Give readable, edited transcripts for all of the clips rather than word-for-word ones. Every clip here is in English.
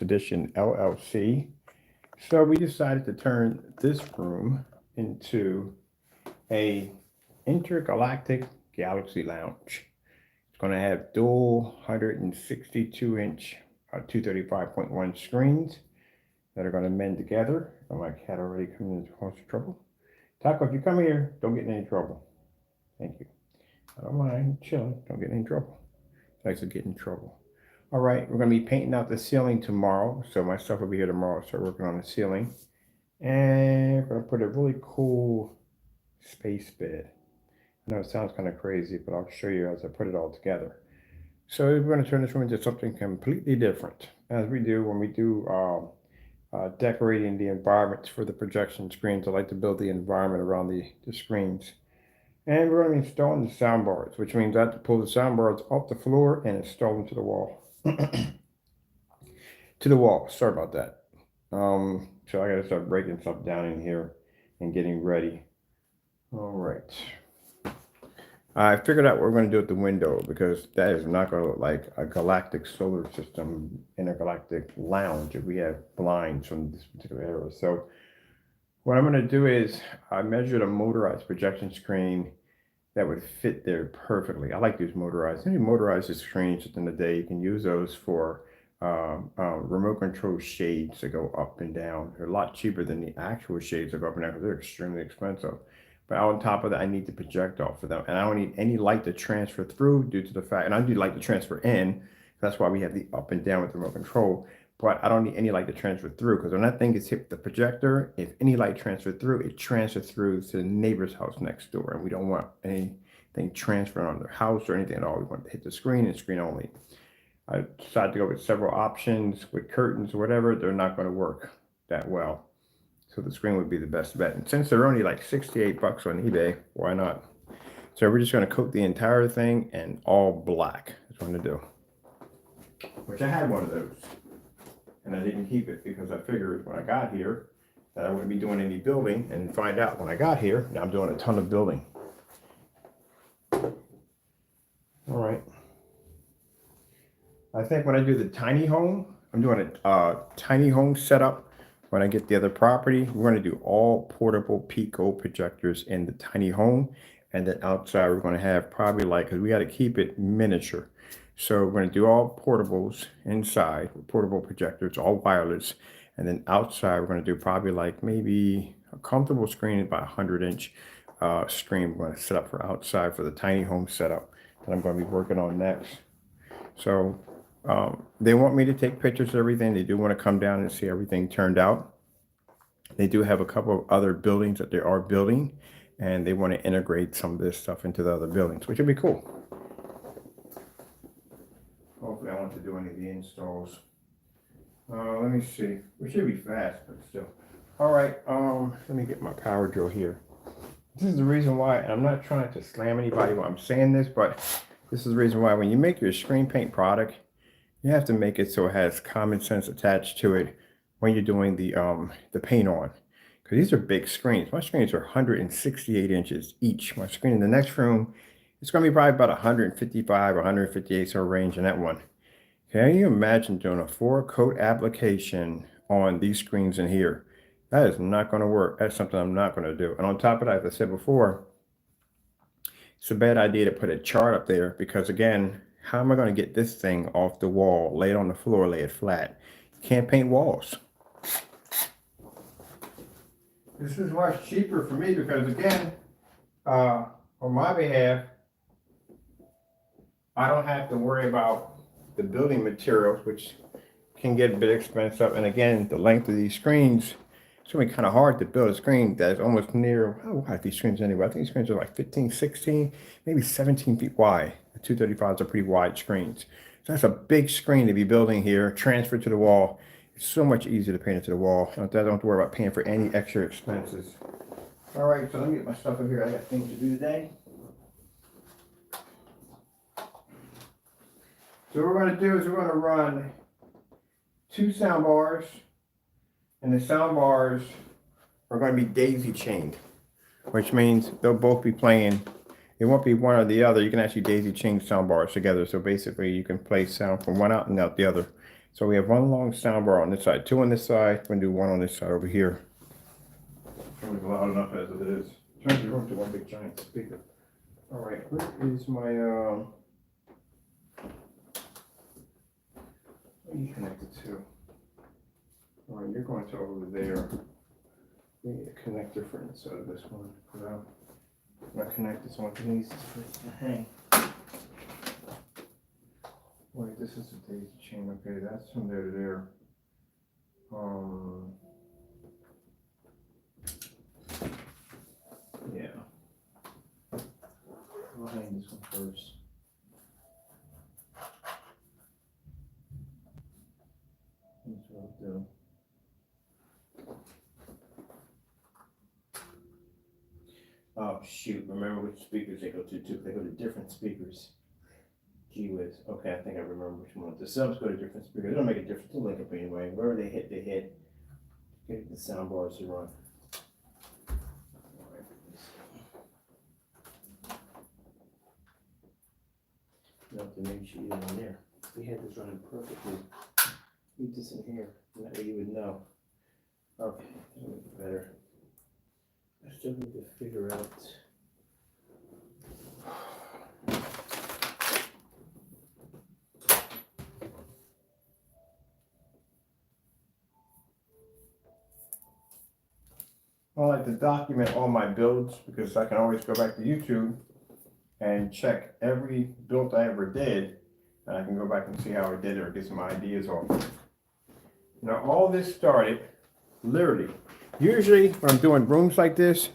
Edition LLC. So we decided to turn this room into a Intergalactic Galaxy Lounge. It's going to have dual 162-inch 235.1 screens that are going to mend together. Oh, my cat already coming into cause of trouble. Taco, if you come here, don't get in any trouble. Thank you. I don't mind chilling. Don't get in any trouble. Likes to get in trouble. All right, we're going to be painting out the ceiling tomorrow. So myself will be here tomorrow, start working on the ceiling. And we're going to put a really cool space bed. I know it sounds kind of crazy, but I'll show you as I put it all together. So we're going to turn this room into something completely different, as we do when we do decorating the environments for the projection screens. I like to build the environment around the screens. And we're going to be installing the sound bars, which means I have to pull the sound bars off the floor and install them to the wall. To the wall. Sorry about that. So I got to start breaking stuff down in here and getting ready. All right. I figured out what we're going to do at the window, because that is not going to look like a galactic solar system in a galactic lounge if we have blinds from this particular era. So what I'm going to do is I measured a motorized projection screen that would fit there perfectly. I like these motorized. Any motorized screens at the end of the day, you can use those for remote control shades that go up and down. They're a lot cheaper than the actual shades that go up and down because they're extremely expensive. But on top of that, I need the projector for them. And I don't need any light to transfer through due to the fact, and I need light to transfer in. That's why we have the up and down with the remote control. But I don't need any light to transfer through, because when that thing gets hit with the projector, if any light transferred through, it transfers through to the neighbor's house next door. And we don't want anything transferring on their house or anything at all. We want to hit the screen and screen only. I decided to go with several options with curtains or whatever. They're not going to work that well. So the screen would be the best bet. And since they're only like 68 bucks on eBay, why not? So we're just going to coat the entire thing in all black. That's what I'm going to do. Which I had one of those. And I didn't keep it because I figured when I got here that I wouldn't be doing any building, and find out when I got here, now I'm doing a ton of building. All right. I think when I do the tiny home, I'm doing a tiny home setup. When I get the other property, we're going to do all portable Pico projectors in the tiny home. And then outside, we're going to have probably like, because we got to keep it miniature. So we're going to do all portables inside, portable projectors, all wireless. And then outside, we're going to do probably like maybe a comfortable screen, about 100-inch screen. We're going to set up for outside for the tiny home setup that I'm going to be working on next. So they want me to take pictures of everything. They do want to come down and see everything turned out. They do have a couple of other buildings that they are building, and they want to integrate some of this stuff into the other buildings, which would be cool. Hopefully I want to do any of the installs. Let me see. We should be fast, but still. All right, let me get my power drill here. This is the reason why, and I'm not trying to slam anybody while I'm saying this, but this is the reason why when you make your screen paint product, you have to make it so it has common sense attached to it when you're doing the paint on. Because these are big screens. My screens are 168 inches each. My screen in the next room, it's going to be probably about 155 or 158 sort of range in that one. Can you imagine doing a 4-coat application on these screens in here? That is not going to work. That's something I'm not going to do. And on top of that, as I said before, it's a bad idea to put a chart up there, because again, how am I going to get this thing off the wall, lay it on the floor, lay it flat? You can't paint walls. This is much cheaper for me because, again, on my behalf, I don't have to worry about the building materials, which can get a bit expensive. And again, the length of these screens, it's going to be kind of hard to build a screen that's almost near, oh, I have these screens anyway. I think these screens are like 15, 16, maybe 17 feet wide. The 235s are pretty wide screens. So that's a big screen to be building here, transferred to the wall. It's so much easier to paint it to the wall. I don't have to worry about paying for any extra expenses. All right, so let me get my stuff up here. I got things to do today. So what we're going to do is we're going to run 2 sound bars, and the sound bars are going to be daisy chained, which means they'll both be playing. It won't be one or the other. You can actually daisy chain sound bars together. So basically you can play sound from one out and out the other. So we have one long soundbar on this side, two on this side. We're gonna do one on this side over here. It's loud enough as it is. Turn the room to one big giant speaker. All right, where is my what are you connected to? All right, you're going to over there. We need a connector for inside of this one. I'm not connected, so one needs to hang. Wait, this is a daisy chain. Okay, that's from there to there. Yeah. I'll hang this one first. That's what I'll do. Oh shoot, remember which speakers they go to too. They go to different speakers. Gee whiz. Okay, I think I remember which one. The subs go to different speakers. They don't make a difference. They'll link up anyway. Wherever they hit, they hit. Get the sound bars to run. Alright. Nope, the main sheet in there. We had this running perfectly. Leave this in here. That way you would know. Okay, that'll make it better. I still need to figure out. I like to document all my builds because I can always go back to YouTube and check every build I ever did, and I can go back and see how I did it or get some ideas off. Now all this started literally. Usually when I'm doing rooms like this,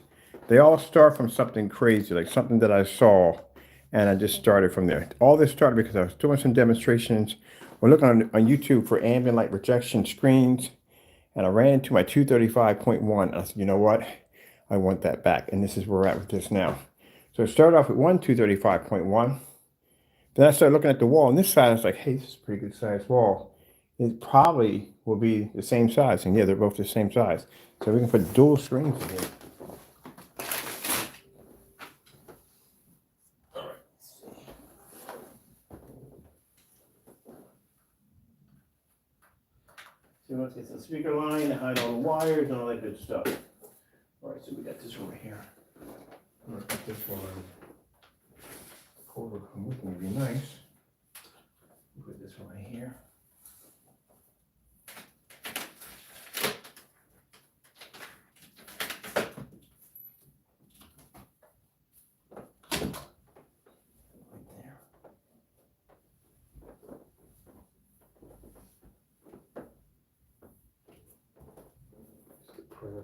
they all start from something crazy, like something that I saw, and I just started from there. All this started because I was doing some demonstrations. We're looking on YouTube for ambient light rejection screens, and I ran into my 235.1. I said, you know what? I want that back, and this is where we're at with this now. So I started off with one 235.1. Then I started looking at the wall on this side, and I was like, hey, this is a pretty good sized wall. It probably will be the same size, and yeah, they're both the same size. So we can put dual screens in here. So let's get some speaker line, hide all the wires and all that good stuff. All right, so we got this over here. I'm gonna put this one. The cord will come with me, it'd be nice. Put this one right here. Okay.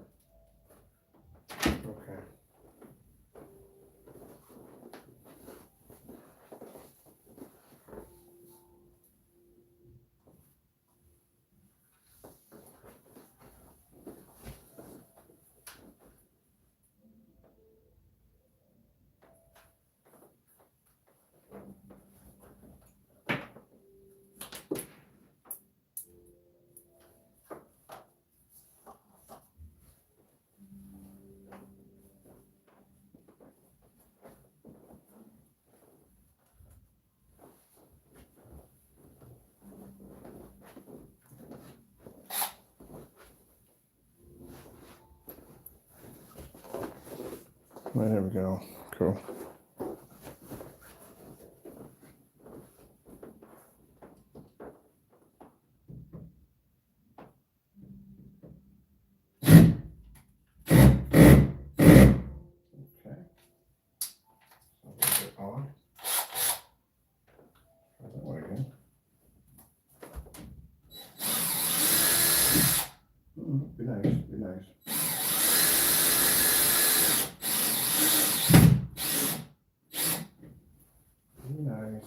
Well, there we go. Cool. On. Try that one again. Be nice, be nice. Be nice.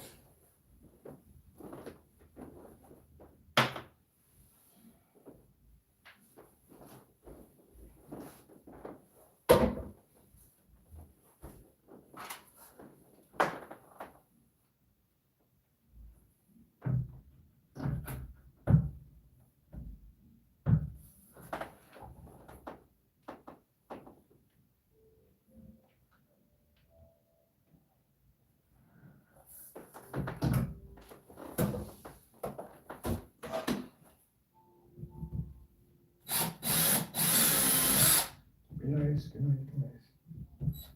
noise. Good noise. Good noise.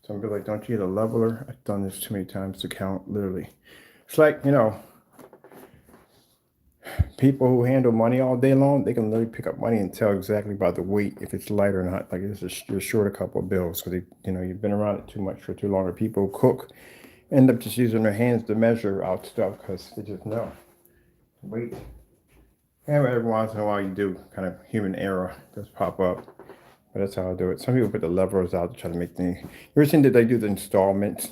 Some people are like, don't you get a leveler? I've done this too many times to count, literally. It's like, you know, people who handle money all day long, they can literally pick up money and tell exactly by the weight if it's light or not. Like you're short a couple of bills because you've been around it too much for too long. Or people who cook end up just using their hands to measure out stuff because they just know. Weight. And every once in a while you do kind of human error does pop up. But that's how I do it. Some people put the levers out to try to make things. You ever seen that they do the installments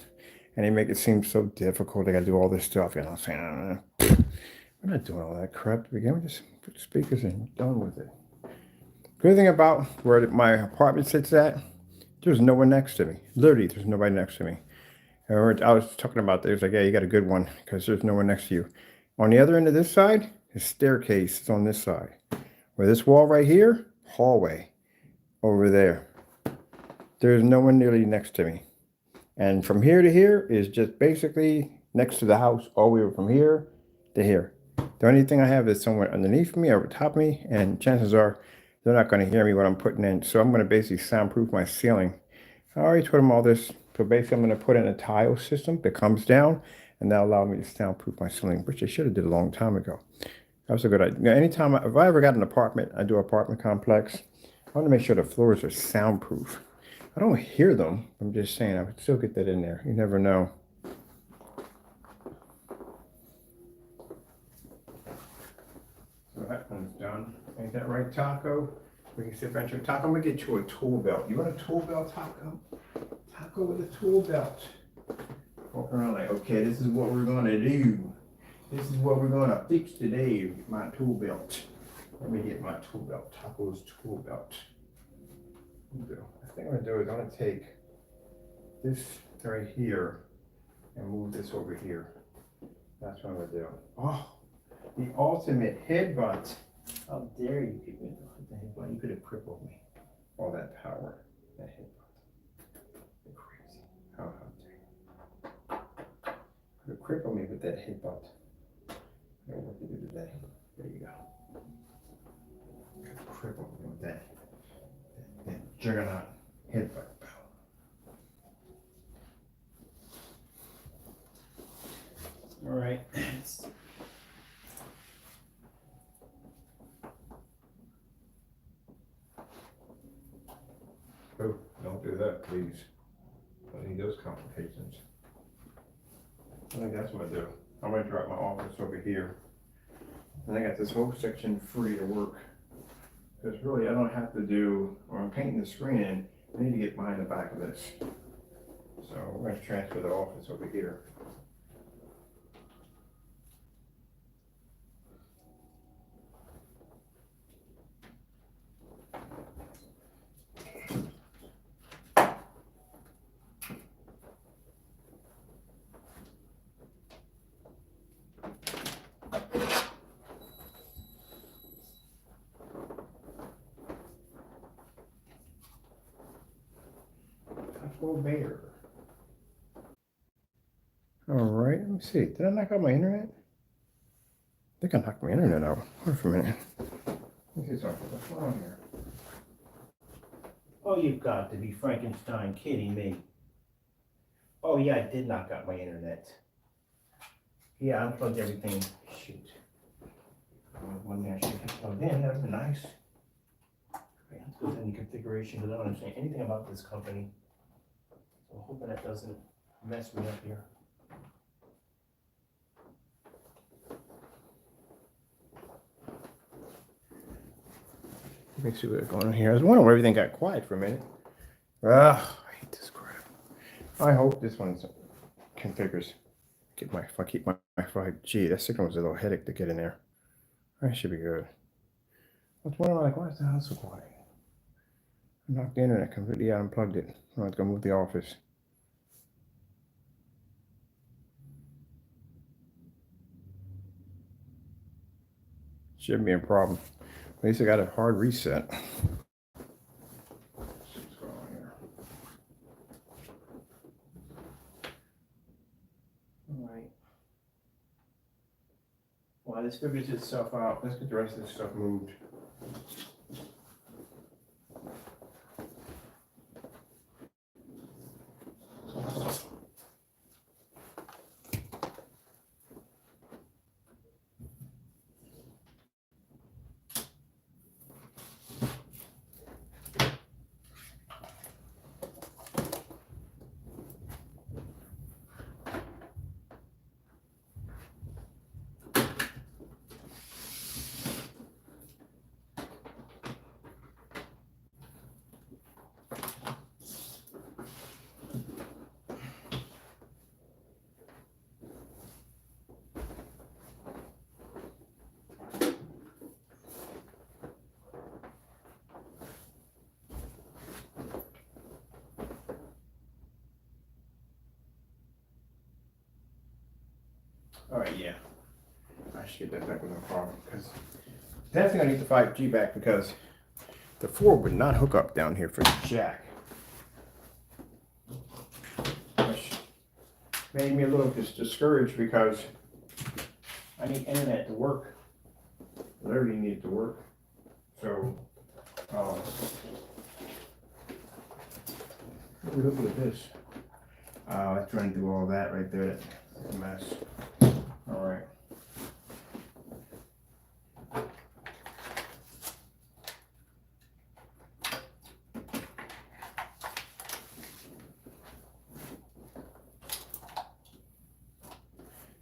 and they make it seem so difficult? They got to do all this stuff. You know what I'm saying? I'm not doing all that crap to begin with. Just put the speakers in. Done with it. Good thing about where my apartment sits at, there's no one next to me. Literally, there's nobody next to me. I was talking about this. Like, yeah, you got a good one because there's no one next to you. On the other end of this side, the staircase is on this side. Where this wall right here, hallway. Over there. There's no one nearly next to me. And from here to here is just basically next to the house, all the way from here to here. The only thing I have is somewhere underneath me, over top of me, and chances are they're not going to hear me what I'm putting in. So I'm going to basically soundproof my ceiling. I already told them all this. So basically I'm going to put in a tile system that comes down, and that'll allow me to soundproof my ceiling, which I should have did a long time ago. That was a good idea. Anytime, if I ever got an apartment, I do an apartment complex, I want to make sure the floors are soundproof. I don't hear them. I'm just saying I would still get that in there. You never know. So that one's done. Ain't that right, Taco? We can sit back to Taco. I'm going to get you a tool belt. You want a tool belt, Taco? Taco with a tool belt. Walking around like, okay, this is what we're going to do. This is what we're going to fix today. Get my tool belt. Let me get my tool belt. Taco's tool belt. The thing I'm going to do is I'm going to take this right here and move this over here. That's what I'm going to do. Oh, the ultimate headbutt. How dare you give me the headbutt? You could have crippled me. All that power. That headbutt. You're crazy. How dare you? You could have crippled me with that headbutt. I don't know what to do today. There you go. You could have crippled me with that. That juggernaut headbutt. All right. Oh, don't do that, please. I need those complications. I think that's what I do. I'm going to drop my office over here. And I got this whole section free to work. Because really, I don't have to do, or I'm painting the screen in, I need to get behind the back of this. So we're going to transfer the office over here. Bear. All right, let me see. Did I knock out my internet? I think I knocked my internet out. Hold on for a minute. Let me see something. What's going on here? Oh, you've got to be Frankenstein kidding me. Oh, yeah, I did knock out my internet. Yeah, I unplugged everything. Shoot. One there should have plugged in. That would be nice. Okay, let's go to any configuration because I don't understand anything about this company. So hoping that doesn't mess me up here. Let me see what's going on here. I was wondering why everything got quiet for a minute. I hate this crap. I hope this one configures. If I keep my 5G, that signal was a little headache to get in there. That should be good. I was wondering, like, why is the house so quiet? I knocked the internet completely out and unplugged it. I'm going to move the office. Shouldn't be a problem. At least I got a hard reset. What's going on here? All right. Well, this figures itself out. Let's get the rest of this stuff moved. All right, yeah. I should get that back with no problem because definitely gonna need the 5G back because the 4 would not hook up down here for the jack. Which made me a little discouraged because I need internet to work. I literally need it to work. So, look at this. I'm trying to do all that right there. That's a mess. All right.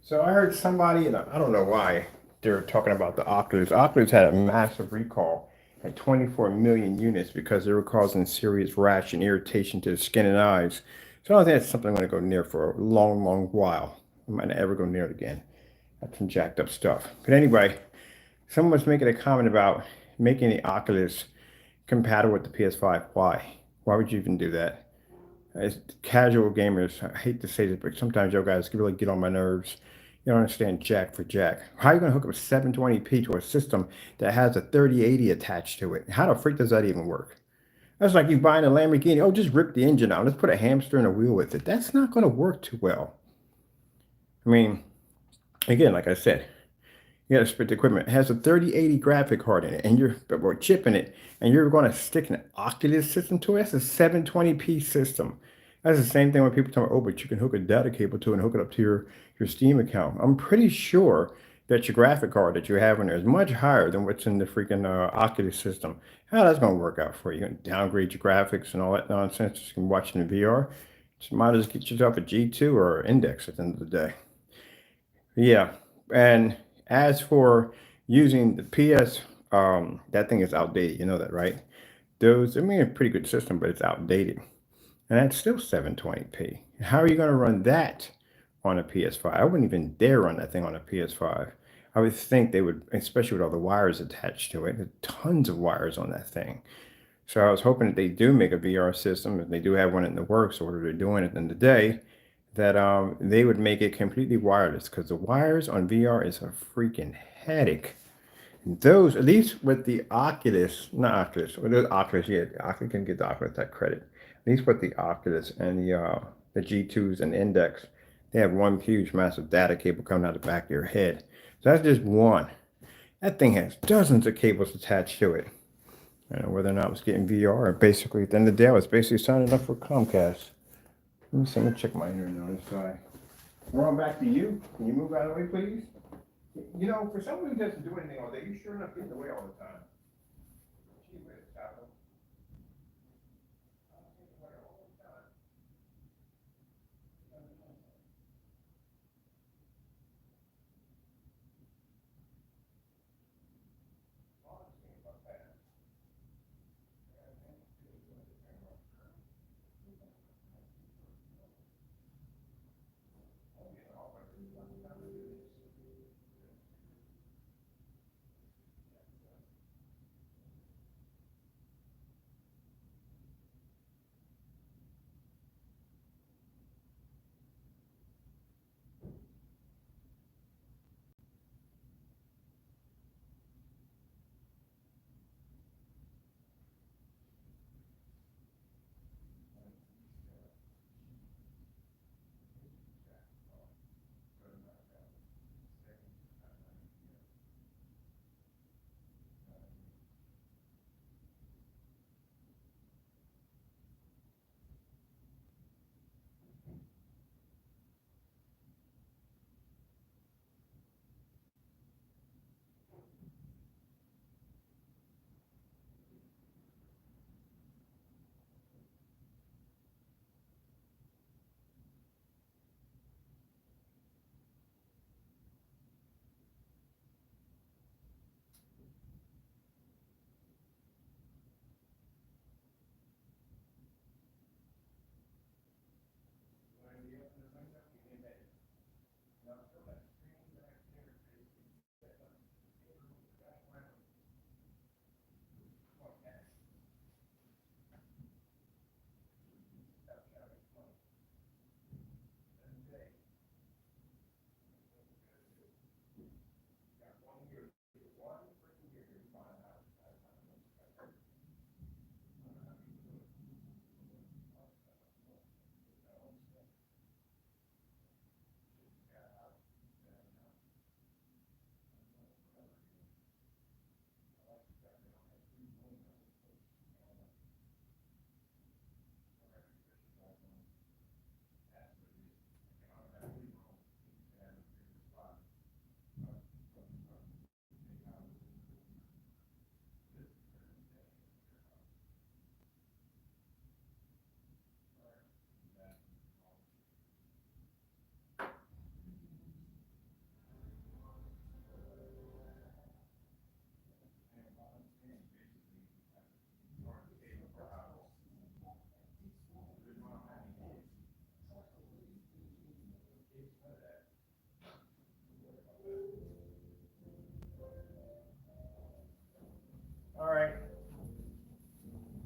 So I heard somebody, and I don't know why, they were talking about the Oculus. Oculus had a massive recall at 24 million units because they were causing serious rash and irritation to the skin and eyes. So I don't think that's something I'm going to go near for a long, long while. I might not ever go near it again. That's some jacked up stuff. But anyway, someone was making a comment about making the Oculus compatible with the PS5. Why? Why would you even do that? As casual gamers, I hate to say this, but sometimes you guys really get on my nerves. You don't understand jack for jack. How are you going to hook up 720p to a system that has a 3080 attached to it? How the freak does that even work? That's like you buying a Lamborghini. Oh, just rip the engine out. Let's put a hamster and a wheel with it. That's not going to work too well. I mean, again, like I said, you got to split the equipment. It has a 3080 graphic card in it, and or chip in it, and you're going to stick an Oculus system to it. That's a 720p system. That's the same thing when people tell me, oh, but you can hook a data cable to it and hook it up to your Steam account. I'm pretty sure that your graphic card that you have in there is much higher than what's in the freaking Oculus system. How that's going to work out for you? You're going to downgrade your graphics and all that nonsense. You can watch it in VR. Just might as well get yourself a G2 or Index at the end of the day. Yeah, and as for using the PS, that thing is outdated. You know that, right? Those, I mean, a pretty good system, but it's outdated. And that's still 720p. How are you going to run that on a PS5? I wouldn't even dare run that thing on a PS5. I would think they would, especially with all the wires attached to it, there's tons of wires on that thing. So I was hoping that they do make a VR system, if they do have one in the works, or whatever they're doing at the end of the day, that they would make it completely wireless, because the wires on VR is a freaking headache. Those, at least with the Oculus, not Oculus, or the Oculus, yeah, Oculus can get the Oculus that credit. At least with the Oculus and the G2s and Index, they have one huge massive data cable coming out the back of your head. So that's just one. That thing has dozens of cables attached to it. I don't know whether or not I was getting VR, or basically, at the end of the day, I was basically signing up for Comcast. Let me see, let me check my internet on this side. We're on back to you. Can you move out of the way, please? You know, for someone who doesn't do anything all day, you sure enough get in the way all the time. Gee whiz, Taco.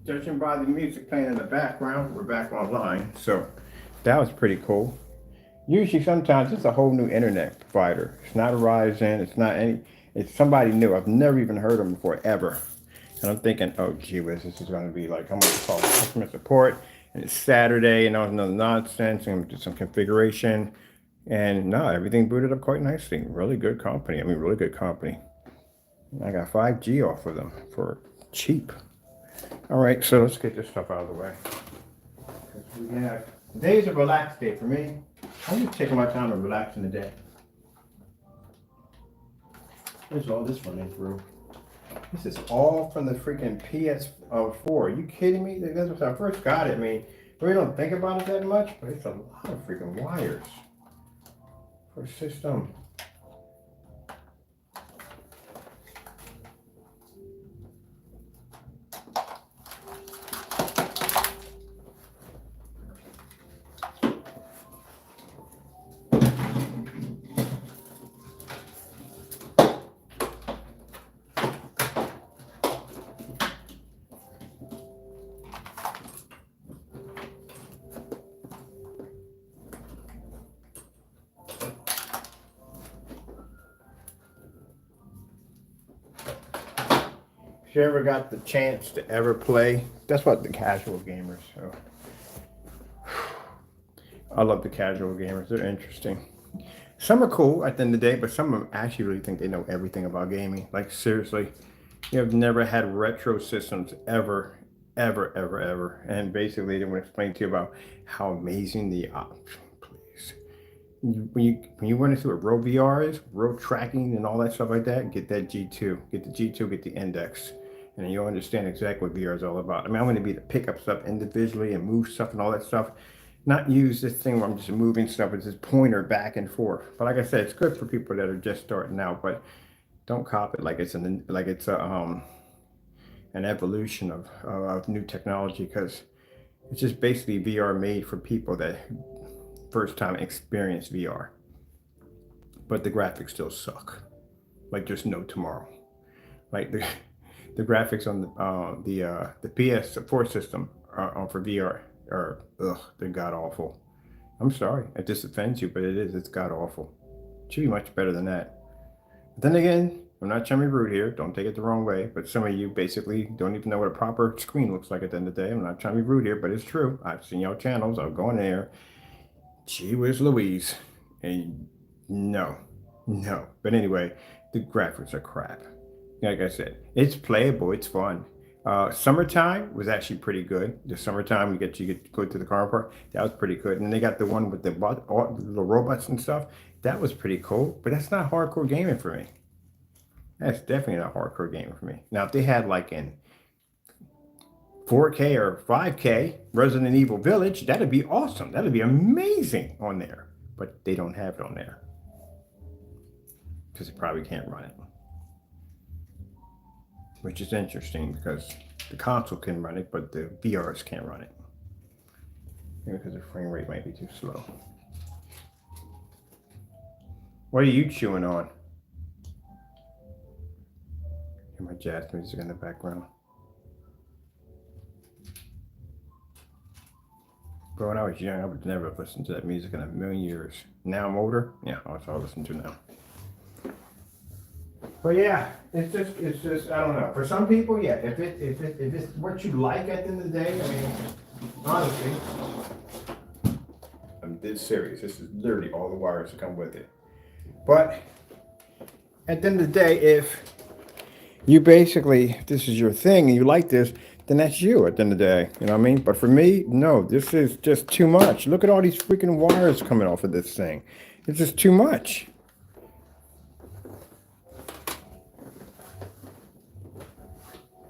judging by the music playing in the background, we're back online. So that was pretty cool. Usually, sometimes it's a whole new internet provider. It's not a Verizon. It's not any. It's somebody new. I've never even heard of them before ever. And I'm thinking, oh, gee whiz, this is going to be like, I'm going to call customer support. And it's Saturday, and all another nonsense, and do some configuration. And no, everything booted up quite nicely. Really good company. I mean, really good company. I got 5G off of them for cheap. All right, so let's get this stuff out of the way. We have today's a relaxed day for me. I'm just taking my time to relax in the day. There's all this running through. This is all from the freaking PS4. Are you kidding me? That's when I first got it. I mean, we don't think about it that much, but it's a lot of freaking wires for a system. If you ever got the chance to ever play, that's what the casual gamers. So I love the casual gamers. They're interesting. Some are cool at the end of the day, but some of them actually really think they know everything about gaming. Like seriously, you have never had retro systems ever, ever. And basically they want to explain to you about how amazing the please. When you run into what road VR is, road tracking and all that stuff like that, get that G2. Get the G2, get the Index. And you'll understand exactly what VR is all about. I mean, I'm going to be able to pick up stuff individually and move stuff and all that stuff. Not use this thing where I'm just moving stuff with this pointer back and forth. But like I said, it's good for people that are just starting out. But don't cop it like it's an evolution of new technology, because it's just basically VR made for people that first time experience VR. But the graphics still suck. Like there's no tomorrow. Like the graphics on the PS4 system for VR are they're god awful. I'm sorry if this offends you, but it's god awful. It should be much better than that. But then again, I'm not trying to be rude here. Don't take it the wrong way. But some of you basically don't even know what a proper screen looks like at the end of the day. I'm not trying to be rude here, but it's true. I've seen y'all channels. I'll go in there. Gee whiz Louise. And no. But anyway, the graphics are crap. Like I said, it's playable, it's fun. Summertime was actually pretty good. The summertime you get to go to the car park, that was pretty good. And they got the one with the robots and stuff. That was pretty cool, but that's not hardcore gaming for me. That's definitely not hardcore gaming for me. Now, if they had like in 4K or 5K Resident Evil Village, that'd be awesome. That'd be amazing on there. But they don't have it on there because they probably can't run it. Which is interesting because the console can run it, but the VRs can't run it. Maybe because the frame rate might be too slow. What are you chewing on? Hear my jazz music in the background. Bro, when I was young, I would never have listened to that music in a million years. Now I'm older, yeah, that's all I listen to now. But yeah, it's just I don't know. For some people, yeah, if it's what you like at the end of the day, I mean, honestly, I'm dead serious. This is literally all the wires that come with it. But at the end of the day, if you basically, if this is your thing and you like this, then that's you at the end of the day. You know what I mean? But for me, no, this is just too much. Look at all these freaking wires coming off of this thing. It's just too much.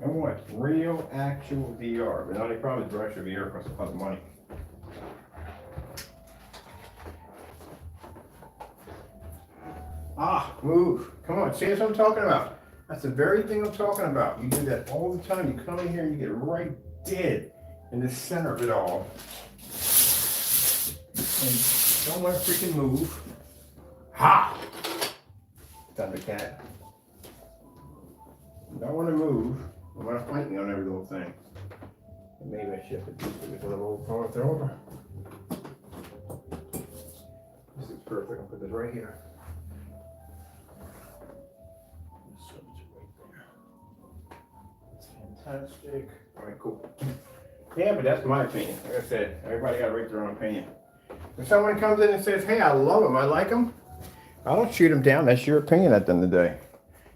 I want real, actual VR. But the only problem is virtual VR costs a lot of money. Move. Come on, see what I'm talking about? That's the very thing I'm talking about. You do that all the time. You come in here and you get right dead in the center of it all. And don't want to freaking move. Ha! Thundercat. Don't want to move. I want to fight me on every little thing. And maybe I should have put this a little farther over. This is perfect. I'll put this right here. So it's right there. It's fantastic. All right, cool. Yeah, but that's my opinion. Like I said, everybody got to rate their own opinion. When someone comes in and says, hey, I love them, I like them, I don't shoot them down. That's your opinion at the end of the day.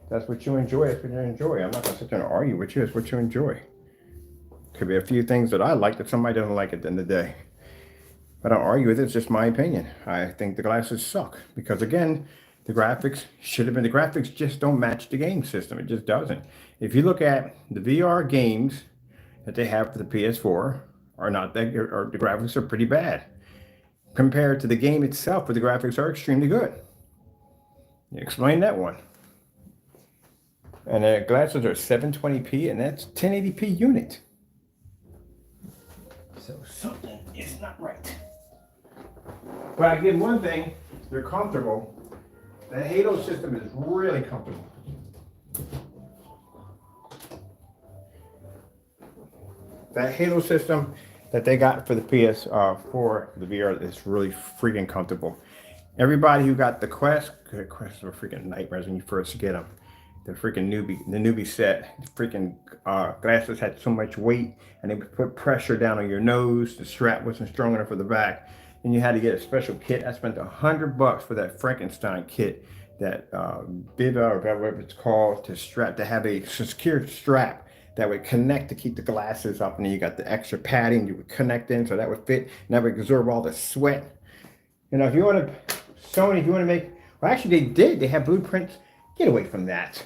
That's what you enjoy. That's what you enjoy. I'm not going to sit there and argue with you. It's what you enjoy. Could be a few things that I like that somebody doesn't like at the end of the day. But I don't argue with it. It's just my opinion. I think the glasses suck. Because again, the graphics should have been, the graphics just don't match the game system. It just doesn't. If you look at the VR games that they have for the PS4, are not that, or the graphics are pretty bad. Compared to the game itself, where the graphics are extremely good. Explain that one. And the glasses are 720p, and that's 1080p unit. So something is not right. But I give one thing, they're comfortable. The Halo system is really comfortable. That Halo system that they got for the PS4, the VR, is really freaking comfortable. Everybody who got the Quest are freaking nightmares when you first get them. The newbie set, the freaking glasses had so much weight and they would put pressure down on your nose. The strap wasn't strong enough for the back. And you had to get a special kit. I spent $100 for that Frankenstein kit, that Viva or whatever it's called, to have a secure strap that would connect to keep the glasses up. And then you got the extra padding you would connect in so that would fit and that would absorb all the sweat. You know, if you want to, Sony, if you want to make, well, actually they have blueprints. Get away from that.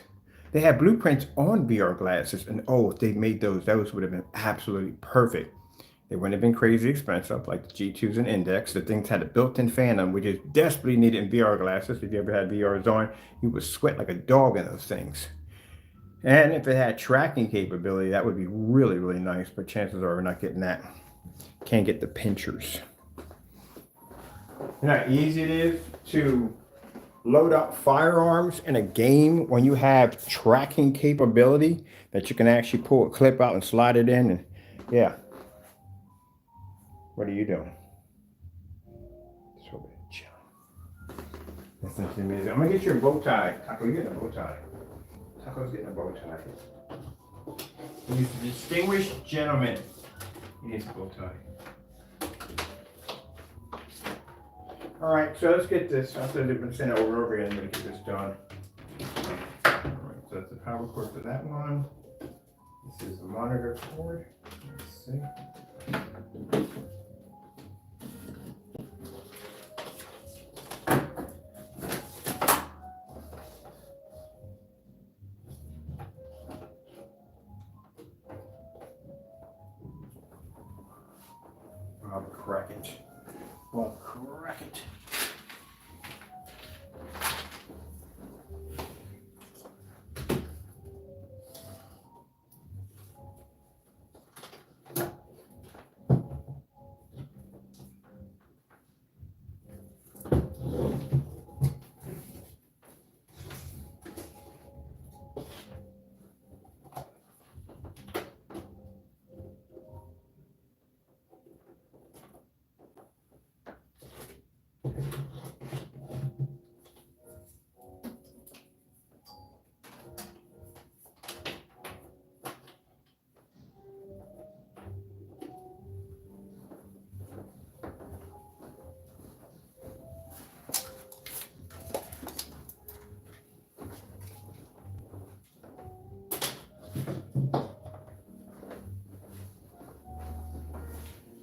They have blueprints on VR glasses, and oh, if they made those would have been absolutely perfect. They wouldn't have been crazy expensive like the G2s and Index. The things had a built-in fan on, which is desperately needed in VR glasses. If you ever had VRs on, you would sweat like a dog in those things. And if it had tracking capability, that would be really, really nice, but chances are we're not getting that. Can't get the pinchers. You know how easy it is to load up firearms in a game when you have tracking capability that you can actually pull a clip out and slide it in, and yeah. What are you doing? So listen to the music. I'm gonna get you a bow tie. Taco, you getting a bow tie. Taco's getting a bow tie. He's a distinguished gentleman. He needs a bow tie. All right, so let's get this. I've been saying it over and over again. I'm going to get this done. All right, so that's the power cord for that one. This is the monitor cord. Let's see. I'll crack it. I'll crack it.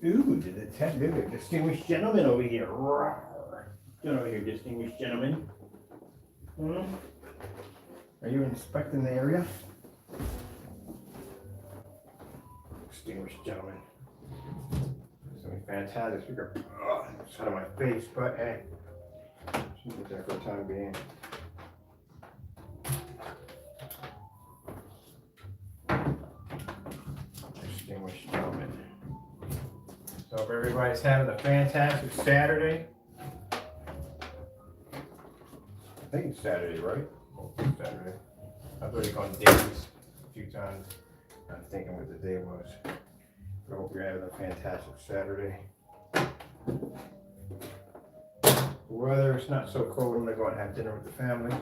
Ooh, the distinguished gentleman over here. Get over here, distinguished gentleman. Are you inspecting the area? Distinguished gentleman. Something fantastic. It's out of my face, but hey, should get there for the time being. Distinguished gentleman. So if everybody's having a fantastic Saturday. I think it's Saturday, right? Oh, it's Saturday. I've already gone days a few times. I'm thinking what the day was. I hope you're having a fantastic Saturday. The weather is not so cold. I'm gonna go out and have dinner with the family.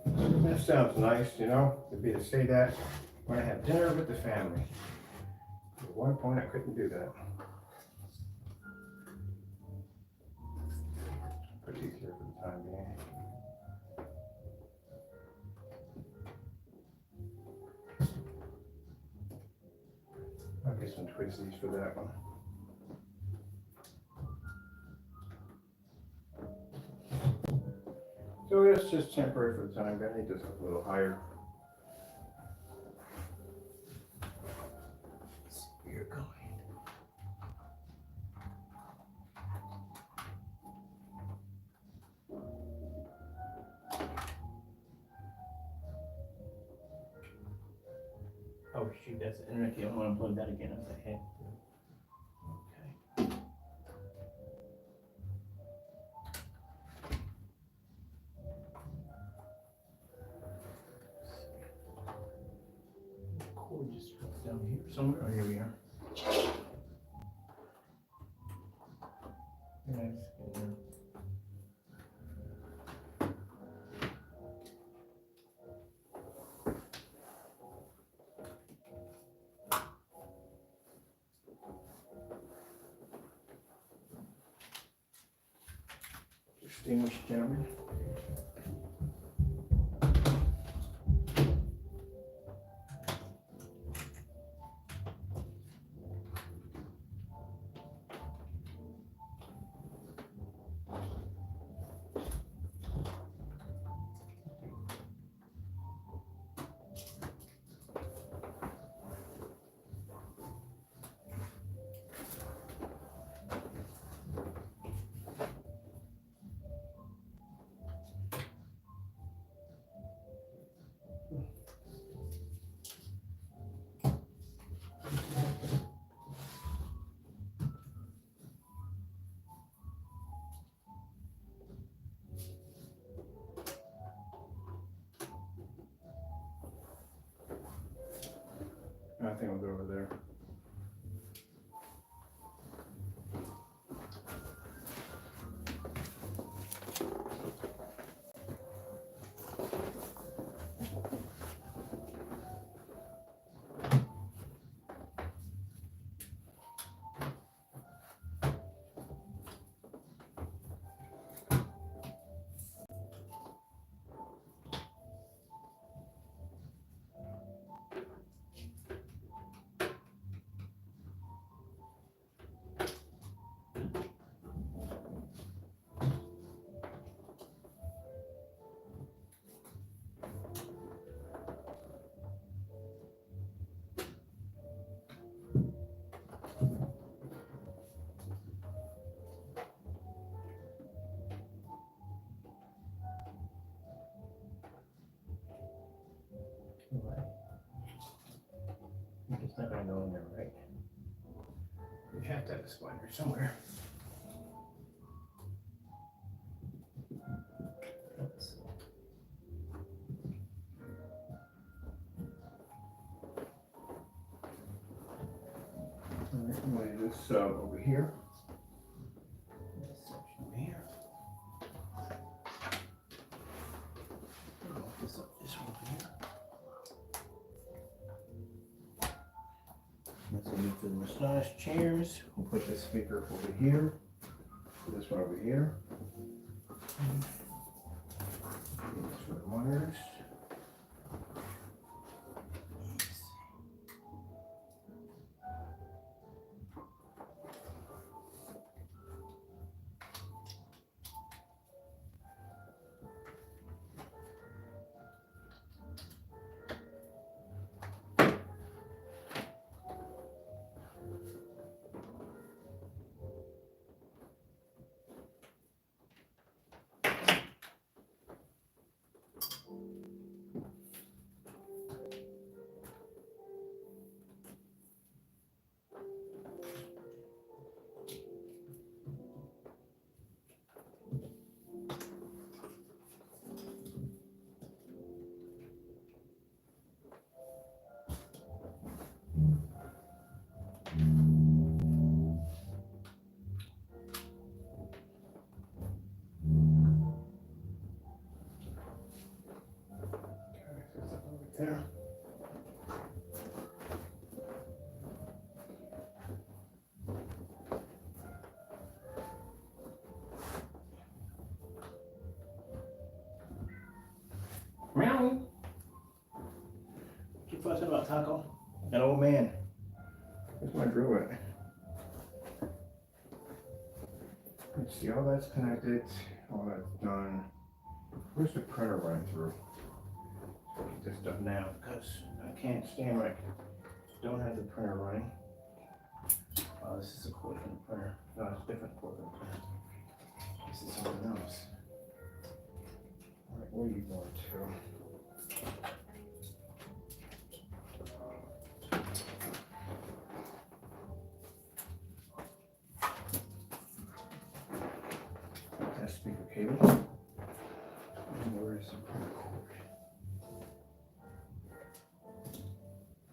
That sounds nice, you know, to be to say that. I'm gonna have dinner with the family. At one point I couldn't do that. Put these here for the time being. I'll get some twisties for that one. So it's just temporary for the time being. I need this up a little higher. Let's see where you're going. Oh shoot, that's the internet cable. I want to plug that again. I was like, hey. Okay. Cord just dropped down here somewhere. Oh, here we are. Nice. Distinguished gentlemen. I think I'll go over there. It's not gonna go in there, right? You have to have a splitter somewhere. Oops. All right, I'm going to do this over here. This section here. I'll this up this one over here. That's gonna be for the massage chairs. We'll put this speaker over here. This one over here. These for the wires. there. Meow. Keep fussing about Taco. That old man. Where's my drill at? Let's see, all that's connected, all that's done. Where's the printer running through? Get this done now because I can't stand right. Don't have the printer running. Oh, this is a cord from the printer. No, it's a different cord than the printer. This is something else. All right, where are you going to? That speaker cable. And where is the printer cord?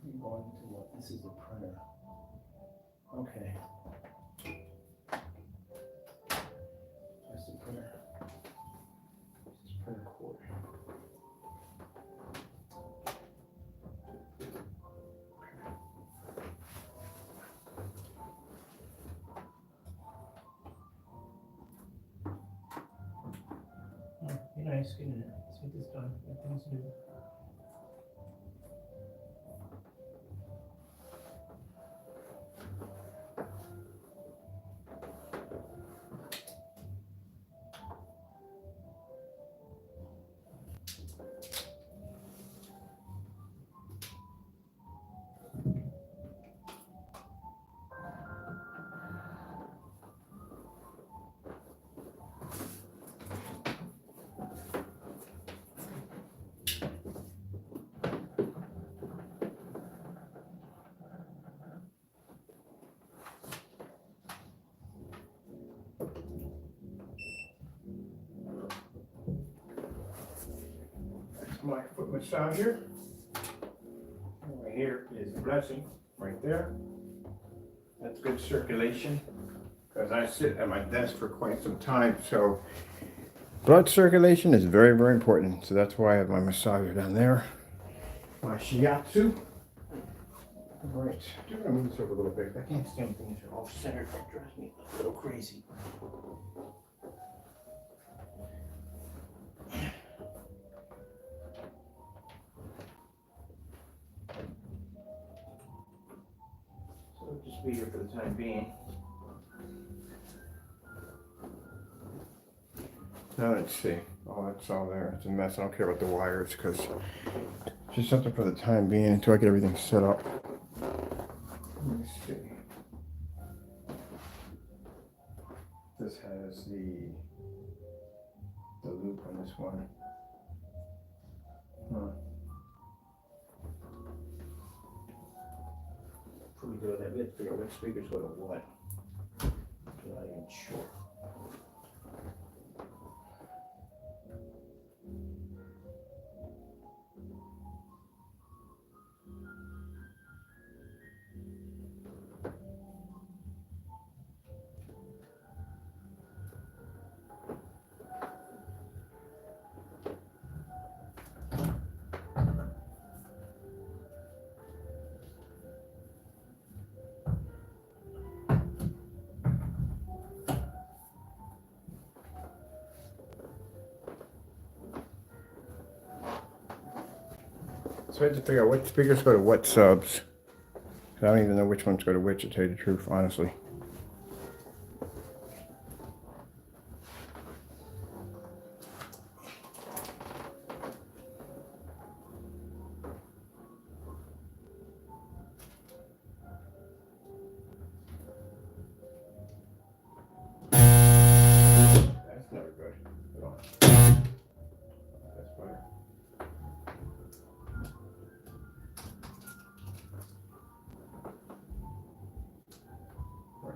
You're going to what? This is a printer. Okay. That's the printer. This is printer cord. Oh, be nice, get in there. Let's get this done. Got things to do. That's my foot massager. Right here is the blessing, right there. That's good circulation because I sit at my desk for quite some time, so blood circulation is very, very important. So that's why I have my massager down there. My shiatsu. All right, I'm gonna move this over a little bit. I can't stand things are off centered. That drives me a little crazy. So I'll just be here for the time being. Now let's see. Oh, that's all there. It's a mess. I don't care about the wires because it's just something for the time being until I get everything set up. Let me see. This has the loop on this one. Huh. Before we do that, we have to figure out which speakers go to what. I'm not even sure. So I had to figure out what speakers go to what subs. I don't even know which ones go to which, to tell you the truth, honestly. That's never good at all. That's better. Right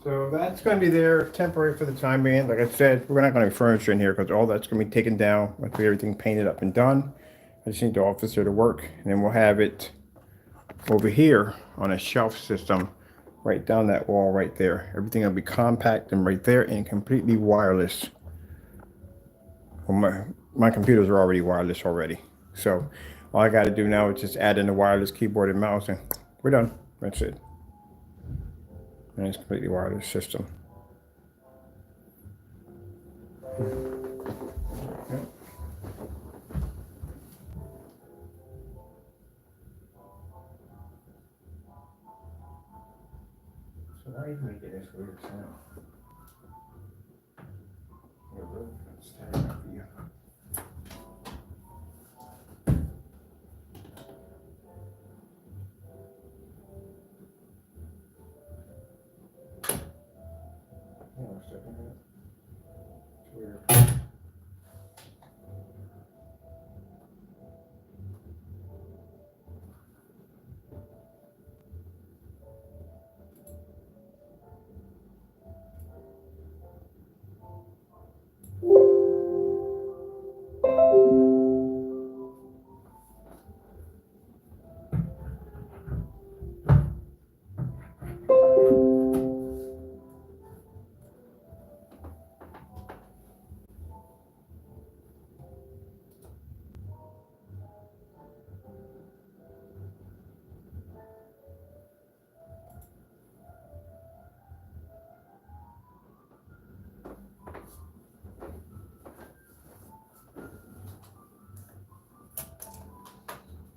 So that's going to be there temporary for the time being. Like I said, we're not going to have furniture in here because all that's going to be taken down once we get everything painted up and done. I just need the office here to work, and then we'll have it over here on a shelf system right down that wall right there. Everything will be compact and right there and completely wireless. Well, my computers are already wireless already. So all I got to do now is just add in the wireless keyboard and mouse, and we're done. That's it. And it's a completely wireless system. Yep. So why are you making this weird sound? You're really standing up for you. Yeah, it's different. It's weird.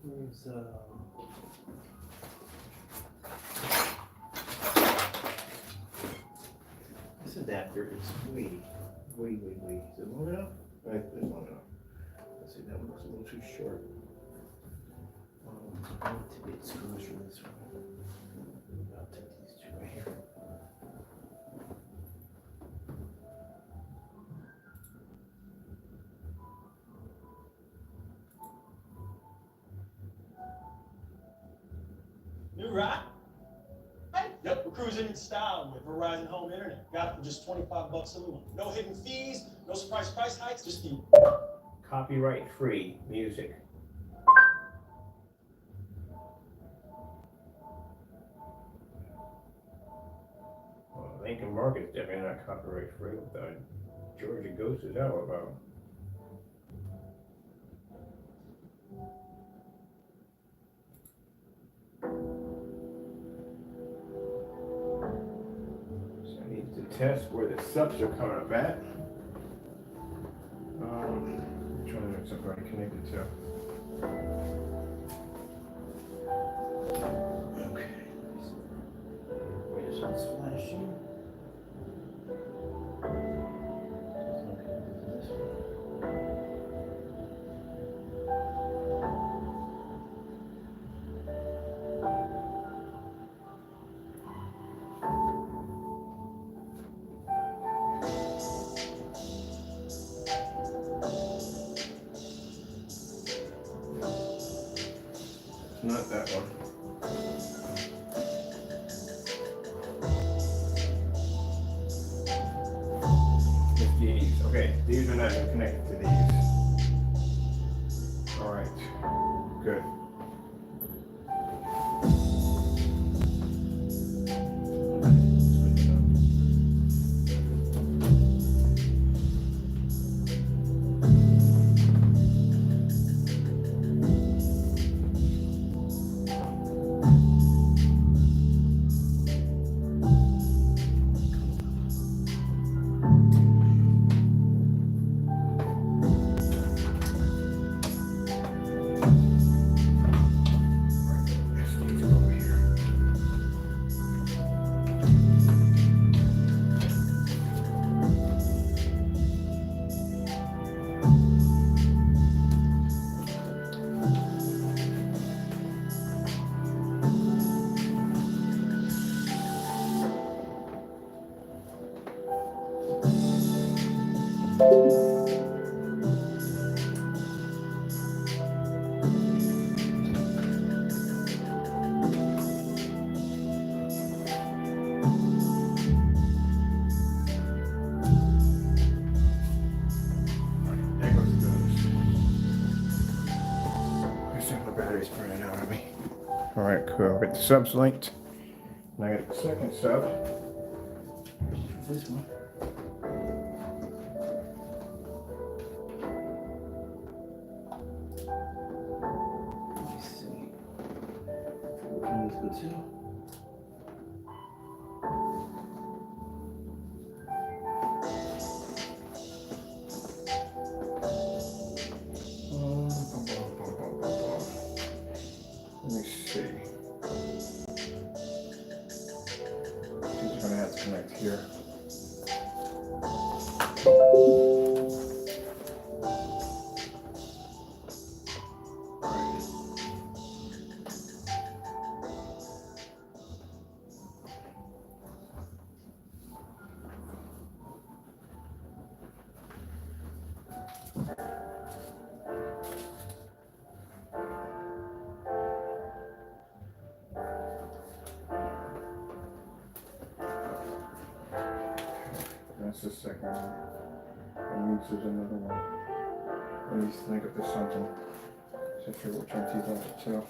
Here's, this adapter is way. Is it long enough? Right, it's long enough. Let's see, that one looks a little too short. I need to get screws for this one. I'll take these two right here. New rock? Yep, we're cruising in style with Verizon Home Internet. Got it for just $25 a month. No hidden fees, no surprise price hikes, just the Copyright-free music. Well, Lincoln Market's definitely not copyright-free without Georgia Ghost is out about. So I need to test where the subs are coming up at. Which one is somebody connected to? Okay. Wait, this one's flashing. Okay, this one. Not that one. It's these. Okay, these are not even connected to these. All right, good. battery's burning out on me. All right, cool. Got the subs linked. And I got the second sub. This one. Let me see. Let's go too. Let me see. He's gonna have to connect here. That's the second one. And this is another one. Let me think if there's something. So I figure which one's he's on it too.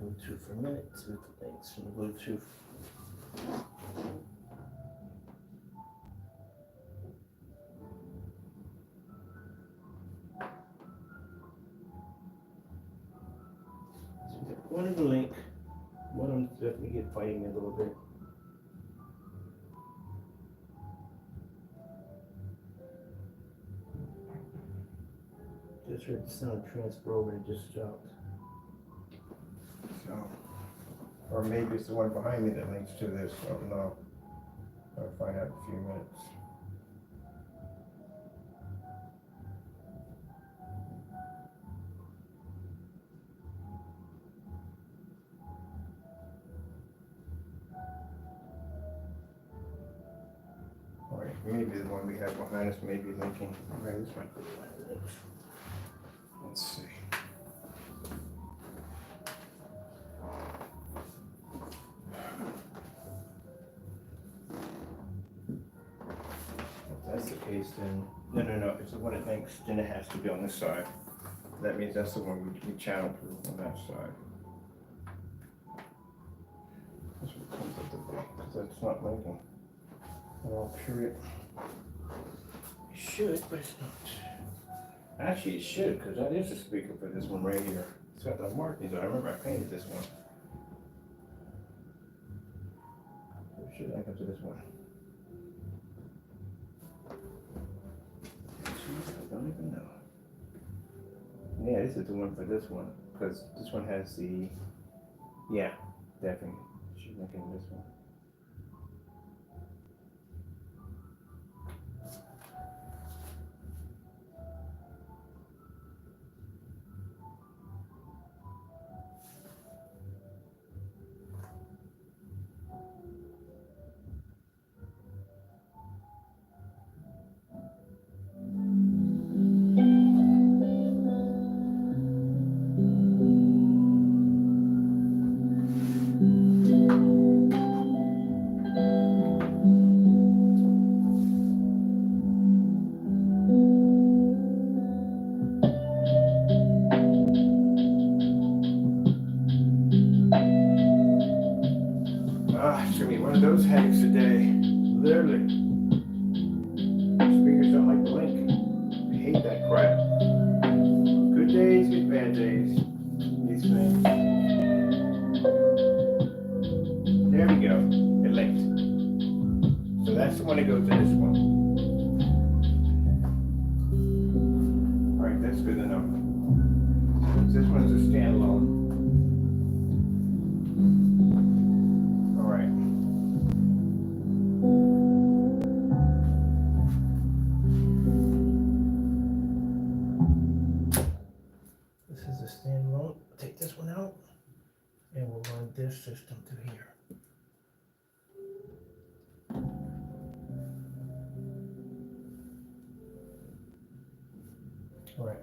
Bluetooth for a minute. See what the things from the Bluetooth. So we got one in the link. One of them definitely get fighting me a little bit. Just heard the sound transfer over and just stopped. So, or maybe it's the one behind me that links to this. I don't know. I'll find out in a few minutes. All right, maybe the one we have behind us may be linking. Right, this might be one. Let's see. If that's the case, then No. It's the one it links, then it has to be on this side. That means that's the one we channel through on that side. That's what it comes up to be, because that's not linking at all, period. It should, but it's not. Actually, it should, because that is the speaker for this one right here. It's got the markings on it. I remember I painted this one. It should link up to this one. I don't even know. Yeah, this is the one for this one, because this one has the, yeah, definitely. Should link into this one. It's gonna be one of those headaches today. Literally. Speakers don't like the link. I hate that crap. Good days, good bad days. These things. There we go. It linked. So that's the one that goes to this one. Alright, that's good enough. This one's a standalone. Standalone. Take this one out and we'll run this system through here. All right.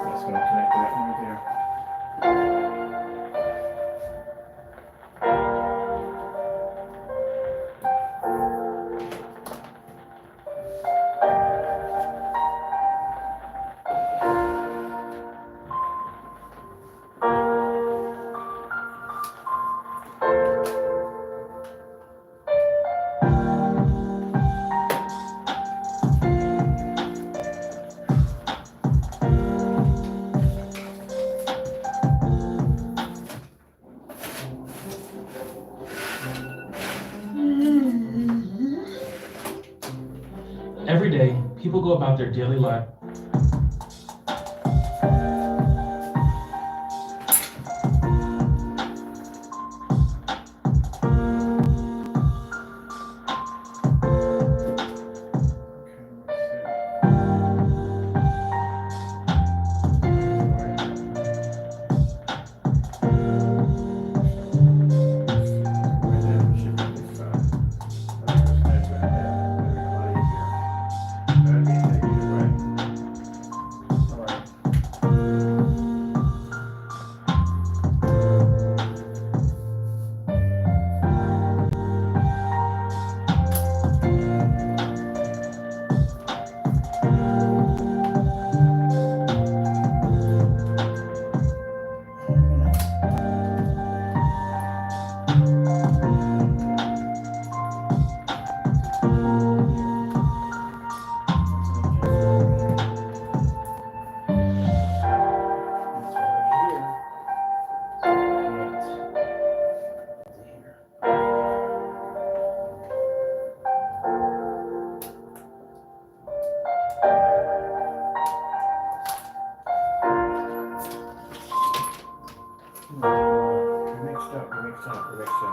That's going to connect to that one right there. Every day, people go about their daily life.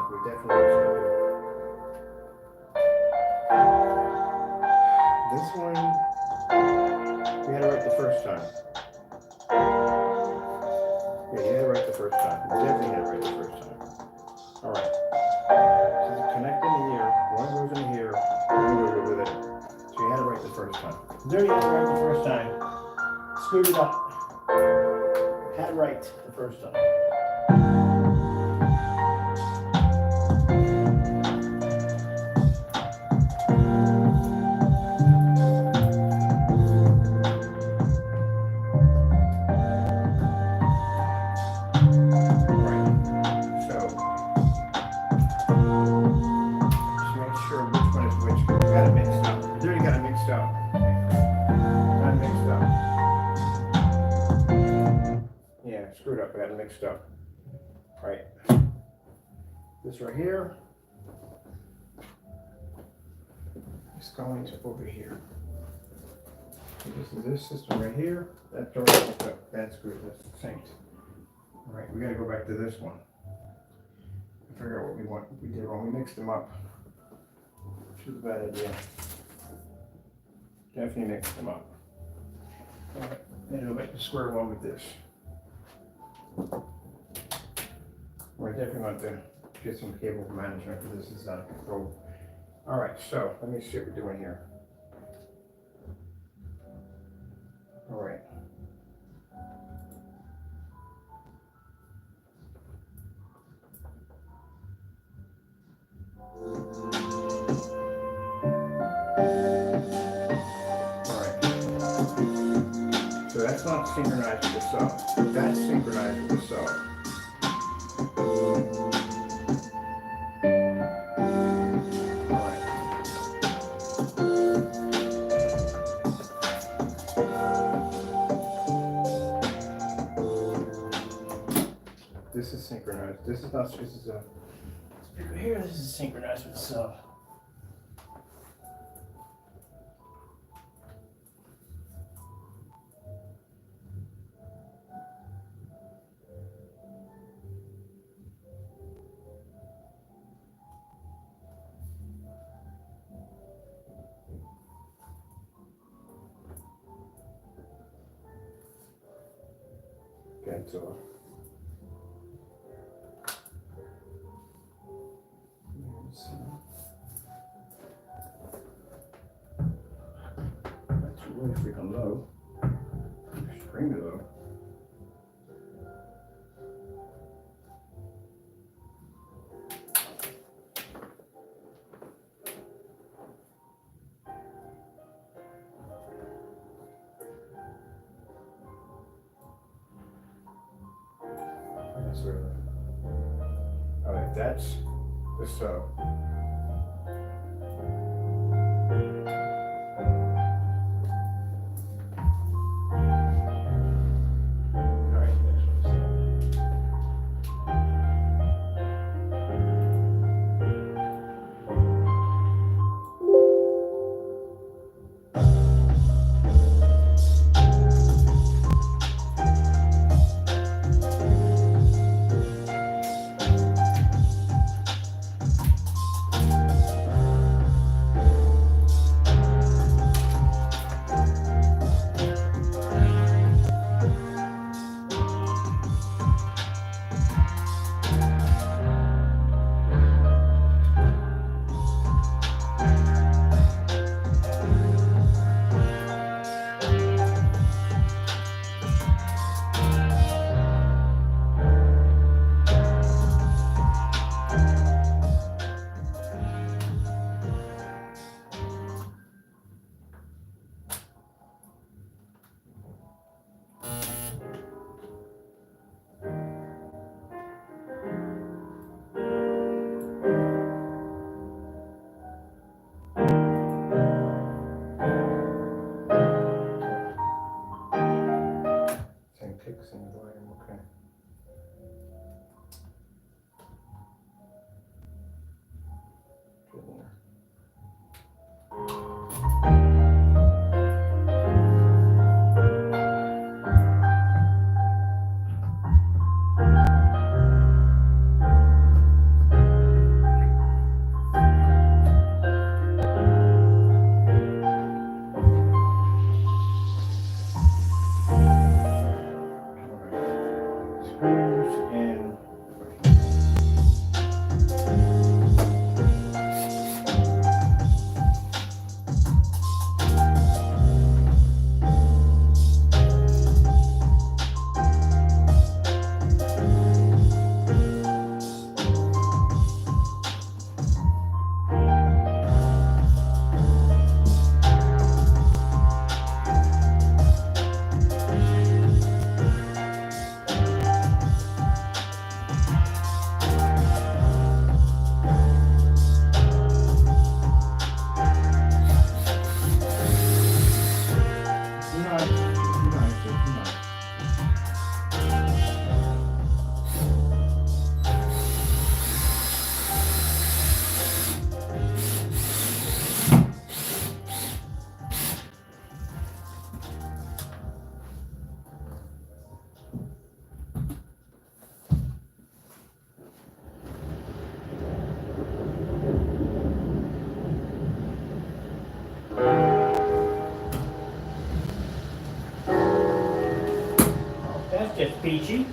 We're definitely mixed up here. This one, we had it right the first time. Yeah, you had it right the first time. You definitely had it right the first time. All right. So you connect in here. One goes in here. One goes over there. So you had it right the first time. There you had it right the first time. Screwed it up. Had it right the first time. Screwed up, I got it mixed up. Right. This right here is going to over here. So this is this system right here. That's already mixed up. That's screwed. That's synced. All right, we got to go back to this one. Figure out what we want. We did wrong. We mixed them up. Which is a bad idea. Definitely mixed them up. All right, then go back to square one with this. We're definitely going to get some cable management for this. Is out of control. All right, so let me see what we're doing here. All right. All right. So that's not synchronized with the sub. That's synchronized with the sub. This is synchronized. This is not. This is a speaker here. This is synchronized with the sub. Okay, so. That's really freaking low. Extremely low. That's really low. All right, that's the sub. That's just peachy.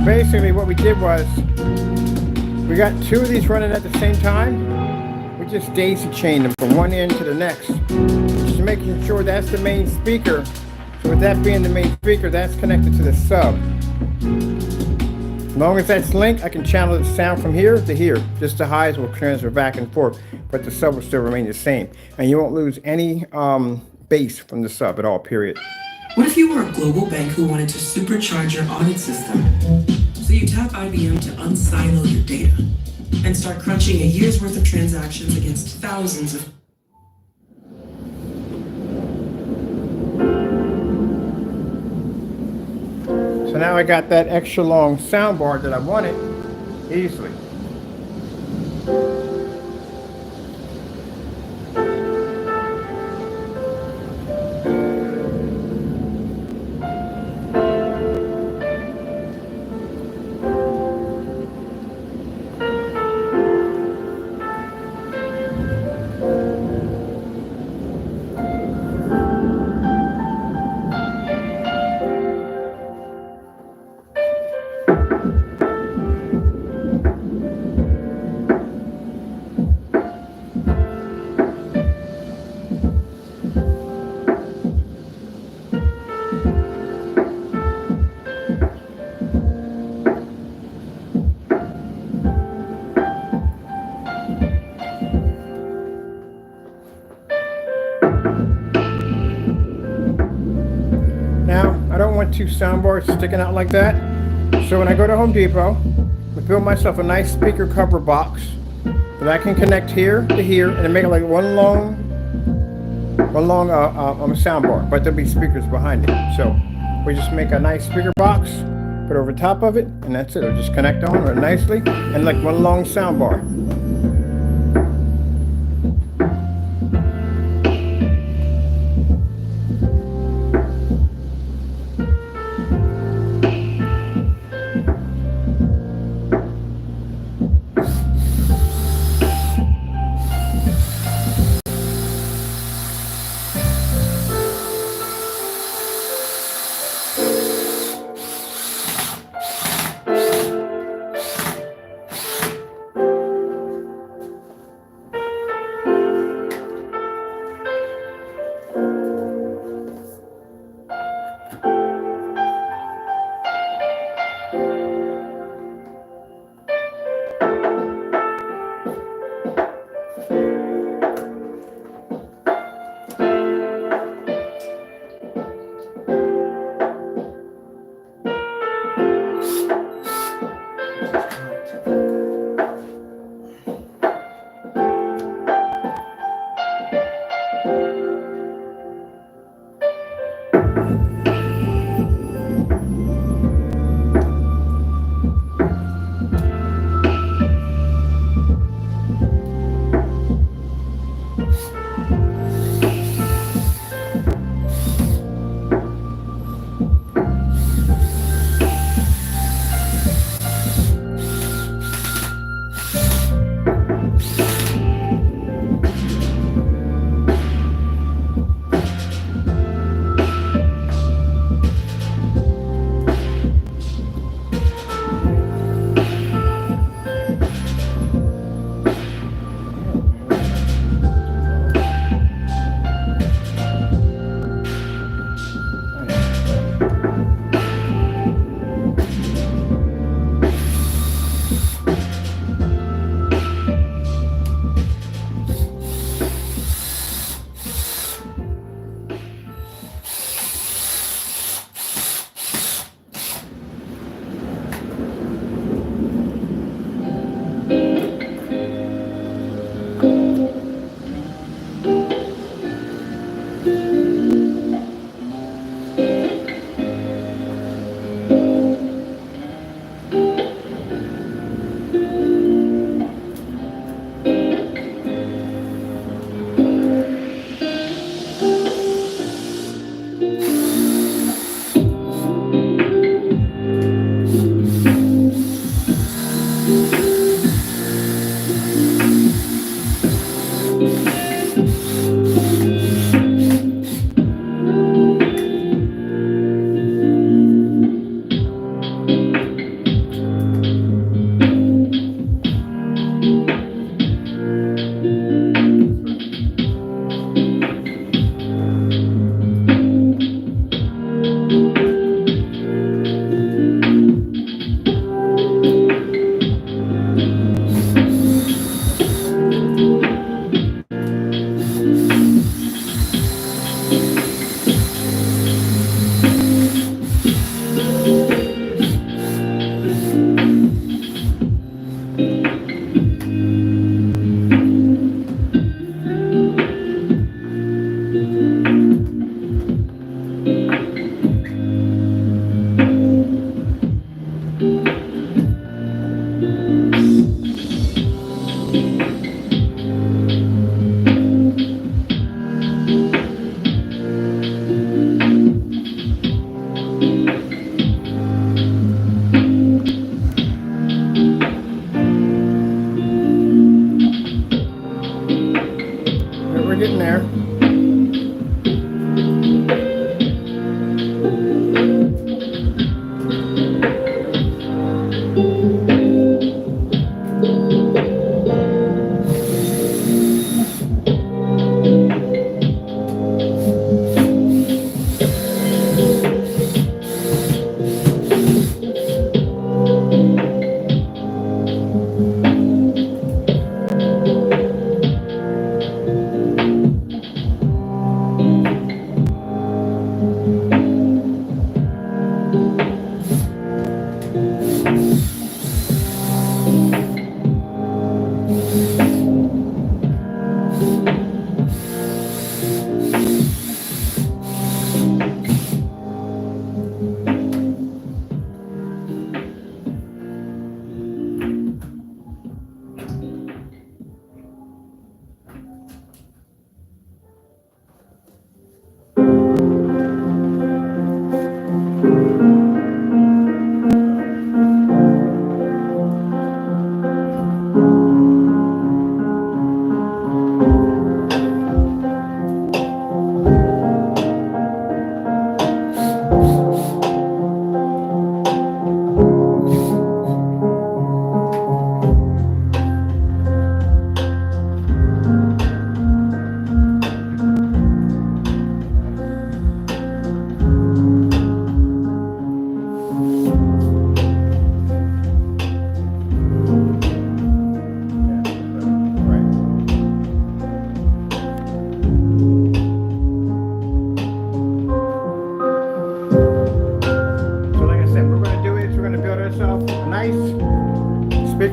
Basically what we did was we got two of these running at the same time. We just daisy chained them from one end to the next, just making sure that's the main speaker. So with that being the main speaker, that's connected to the sub. As long as that's linked, I can channel the sound from here to here. Just the highs will transfer back and forth, but the sub will still remain the same, and you won't lose any bass from the sub at all, period. What if you were a global bank who wanted to supercharge your audit system? So you tap IBM to unsilo your data and start crunching a year's worth of transactions against thousands of... So now I got that extra long sound bar that I wanted easily. Two soundbars sticking out like that. So when I go to Home Depot, I build myself a nice speaker cover box that I can connect here to here and make it like one long soundbar, but there'll be speakers behind it. So we just make a nice speaker box, put it over top of it, and that's it. It'll just connect on real nicely and like one long soundbar.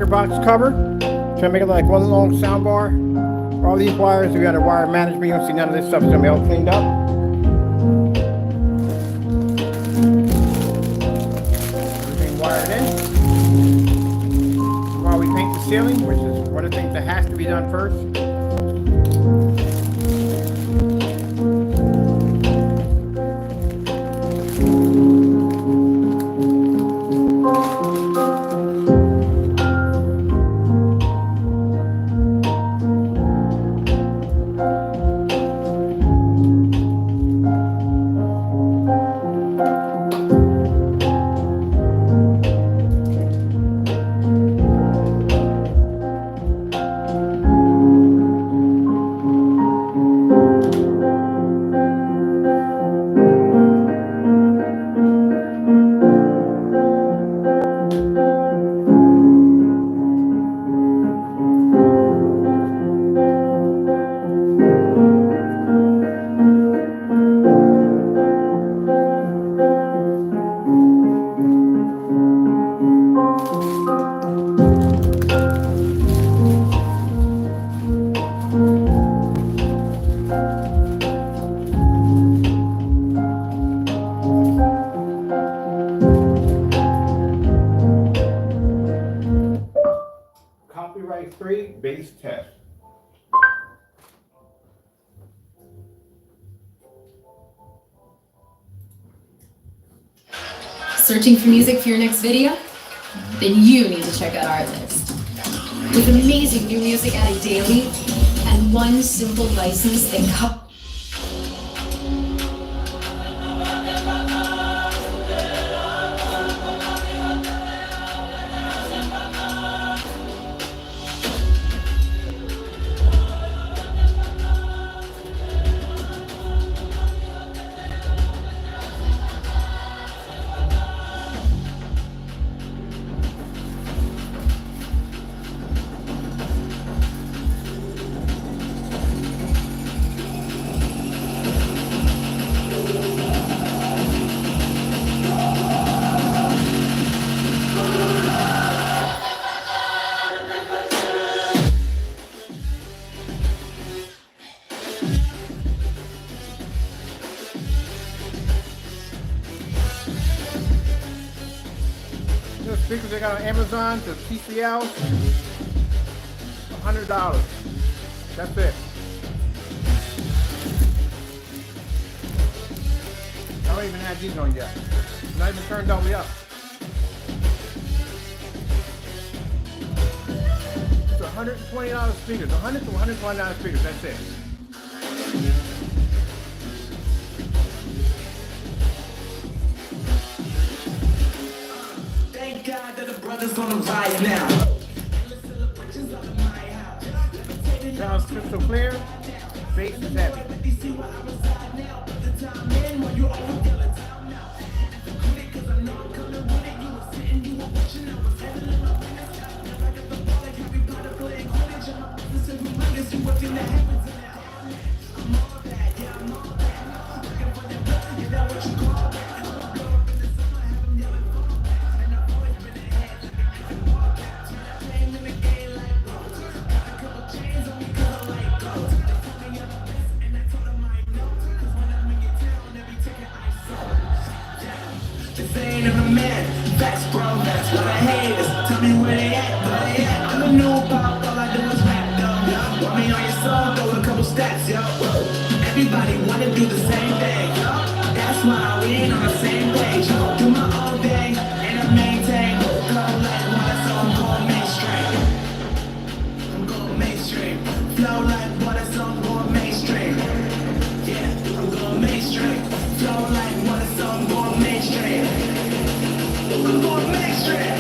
speaker box cover. Try to make it like one long sound bar. All these wires, we got a wire management. You don't see none of this stuff. It's gonna be all cleaned up. Everything wired in. While we paint the ceiling, which is one of the things that has to be done first. Copyright-free bass test. Searching for music for your next video? Then you need to check out our list. With amazing new music added daily and one simple license that The speakers they got on Amazon to TCL, $100. That's it. I don't even have these on yet. Not even turned all the way up. It's $120 speakers, $100 to $120 speakers. That's it. Thank God that the brothers on the ride now. Sounds crystal clear. Bass is heavy. Saying I'm a man, facts bro, that's what I hate is. Tell me where they at, I'm a new pop, all I do is rap though. Want me on your song, throw a couple stats, yo. Everybody wanna do the same thing, yo. That's why we ain't on the same page, yo. Do my own thing, and I maintain. Go like water, so I'm going mainstream. I'm going mainstream. Flow like water, so I'm going mainstream. Yeah, I'm going mainstream. Flow like water, so I'm going mainstream. I'm going mainstream.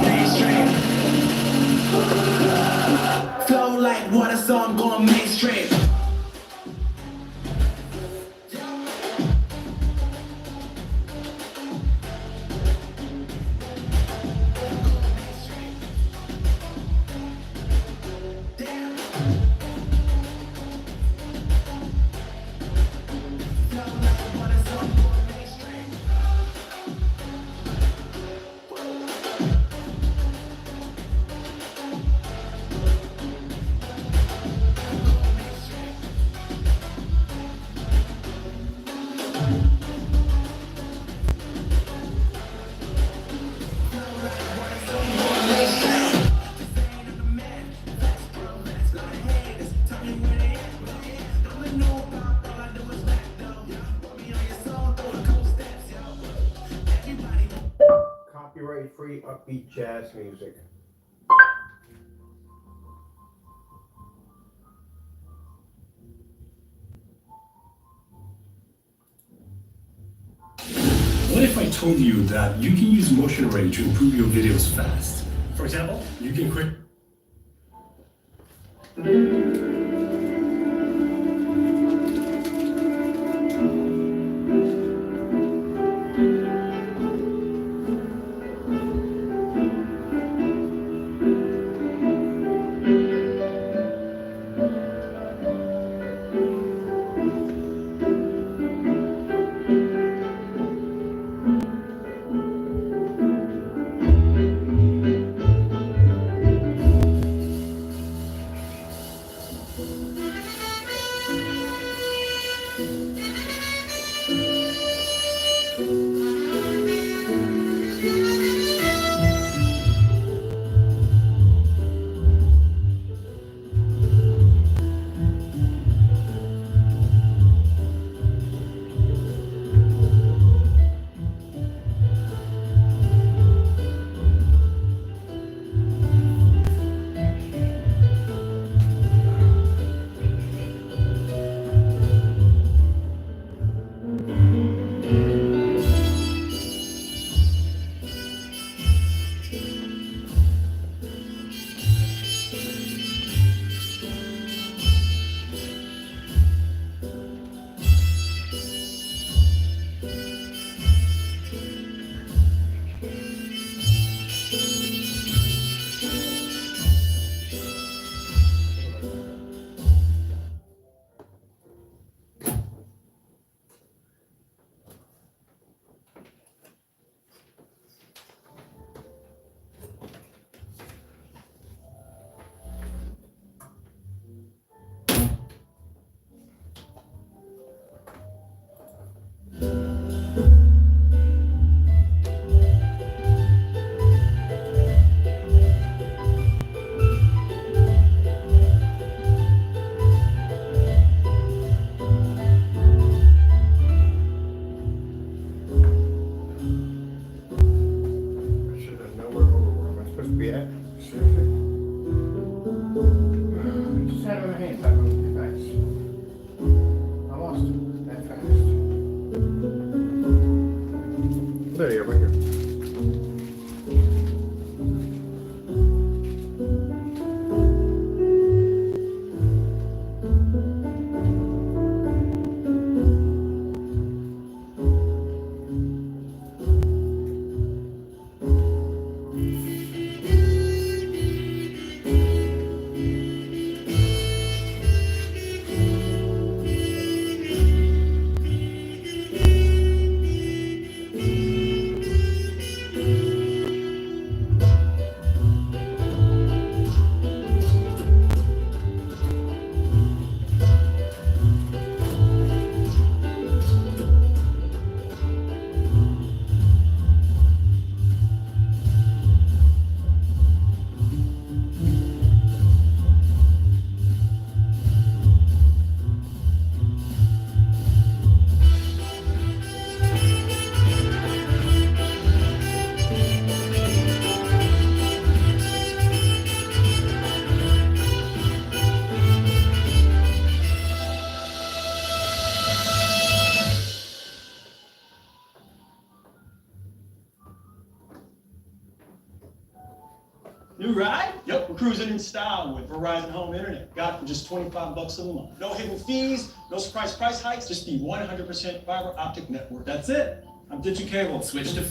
Mainstream. Flow like water, so I'm going mainstream. copyright-free upbeat jazz music. What if I told you that you can use motion array to improve your videos fast? For example, you can quick. There you go, right here. New ride? Yep, we're cruising in style with Verizon Home Internet. Got it for just 25 bucks a month. No hidden fees, no surprise price hikes, just the 100% fiber optic network. That's it. I'm ditching cable. Switch to...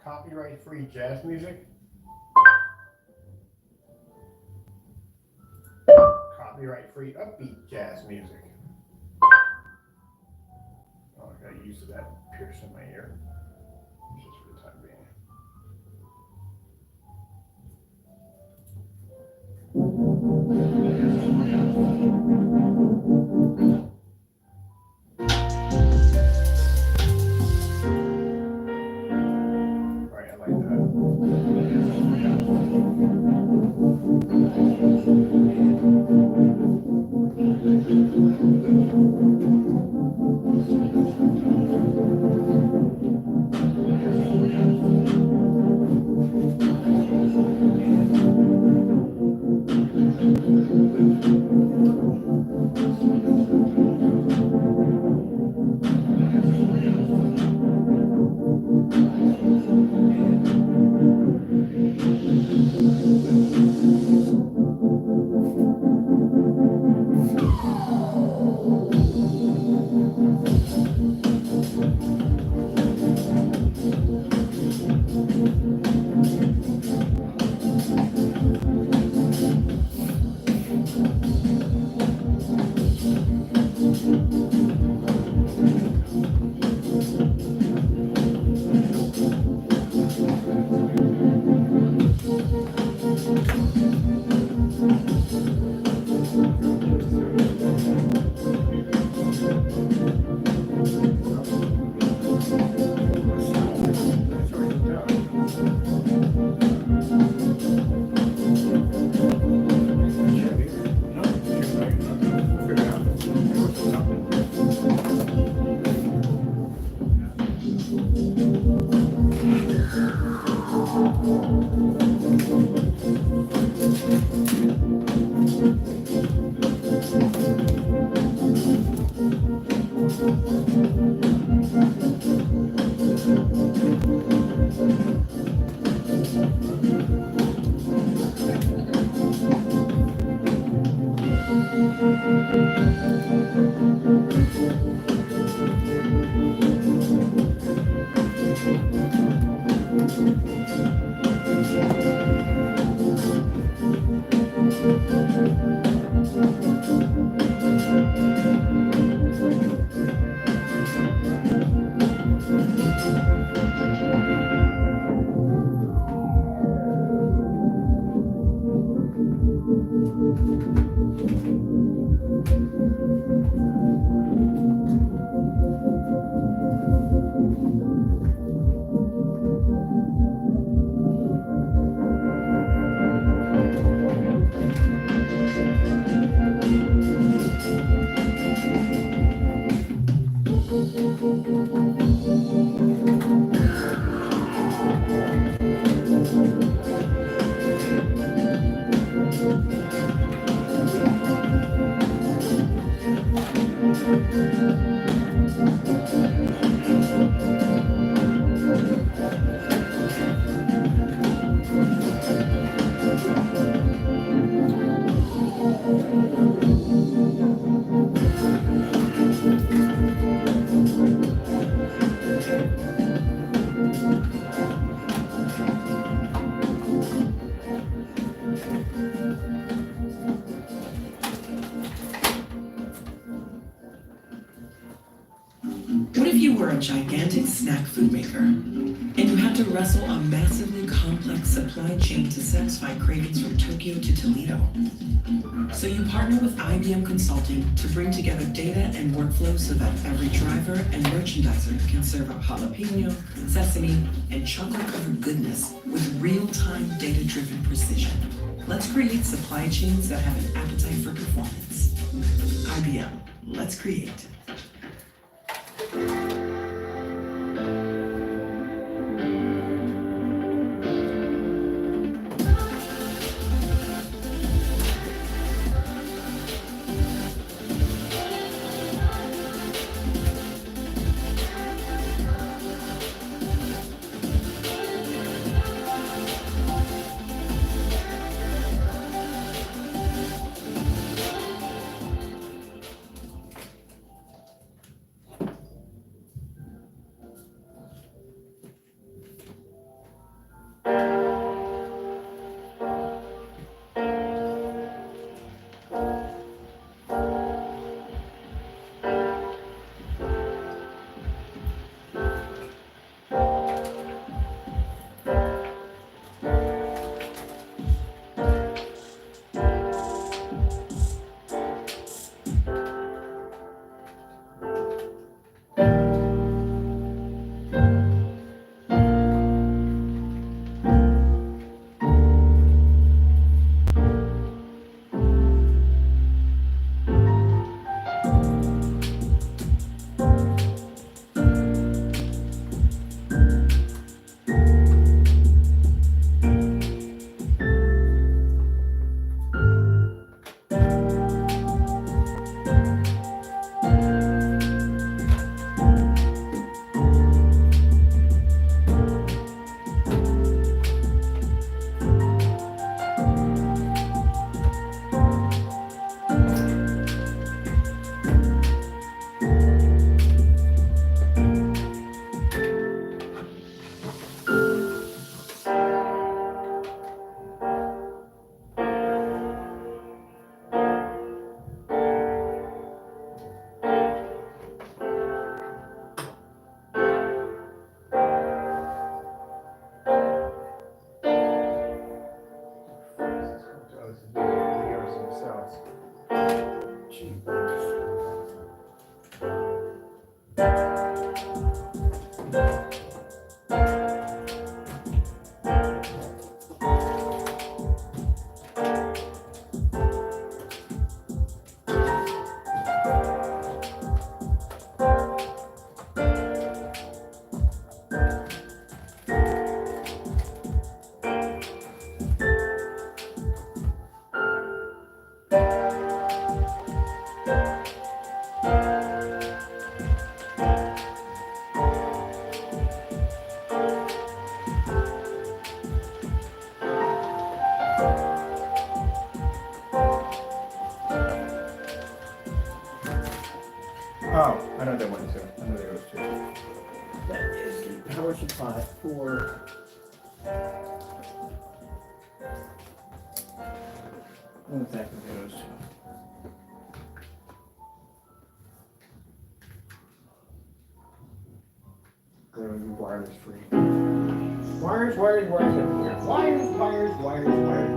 Copyright-free jazz music. Copyright-free upbeat jazz music. Oh, I got used to that pierce in my ear. Just for the time being. What if you were a gigantic snack food maker and you had to wrestle a massively complex supply chain to satisfy cravings from Tokyo to Toledo? So you partner with IBM Consulting to bring together data and workflows so that every driver and merchandiser can serve up jalapeno, sesame, and chocolate-covered goodness with real-time data-driven precision. Let's create supply chains that have an appetite for performance. IBM, let's create. Oh, I know that one too. I know those two. That is the power supply for what's that goes to? Wireless free. Wires everywhere. Wires everywhere.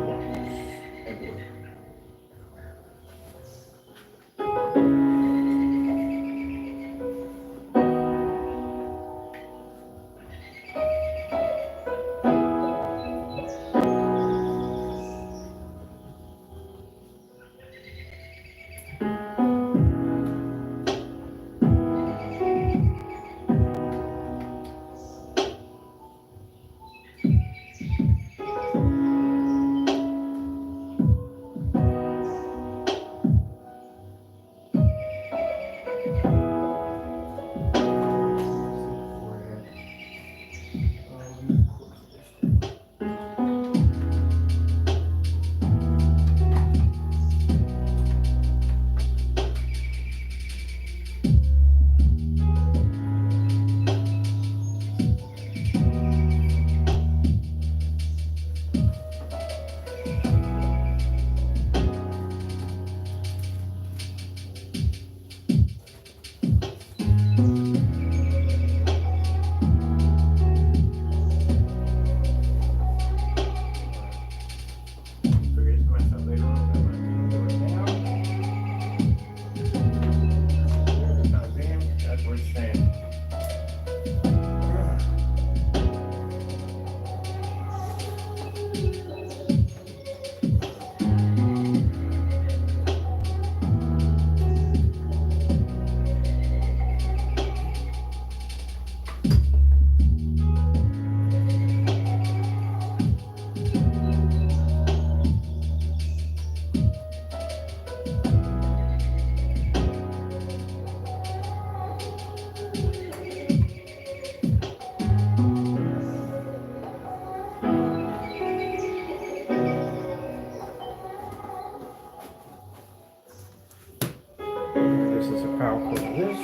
This is a power cord. This,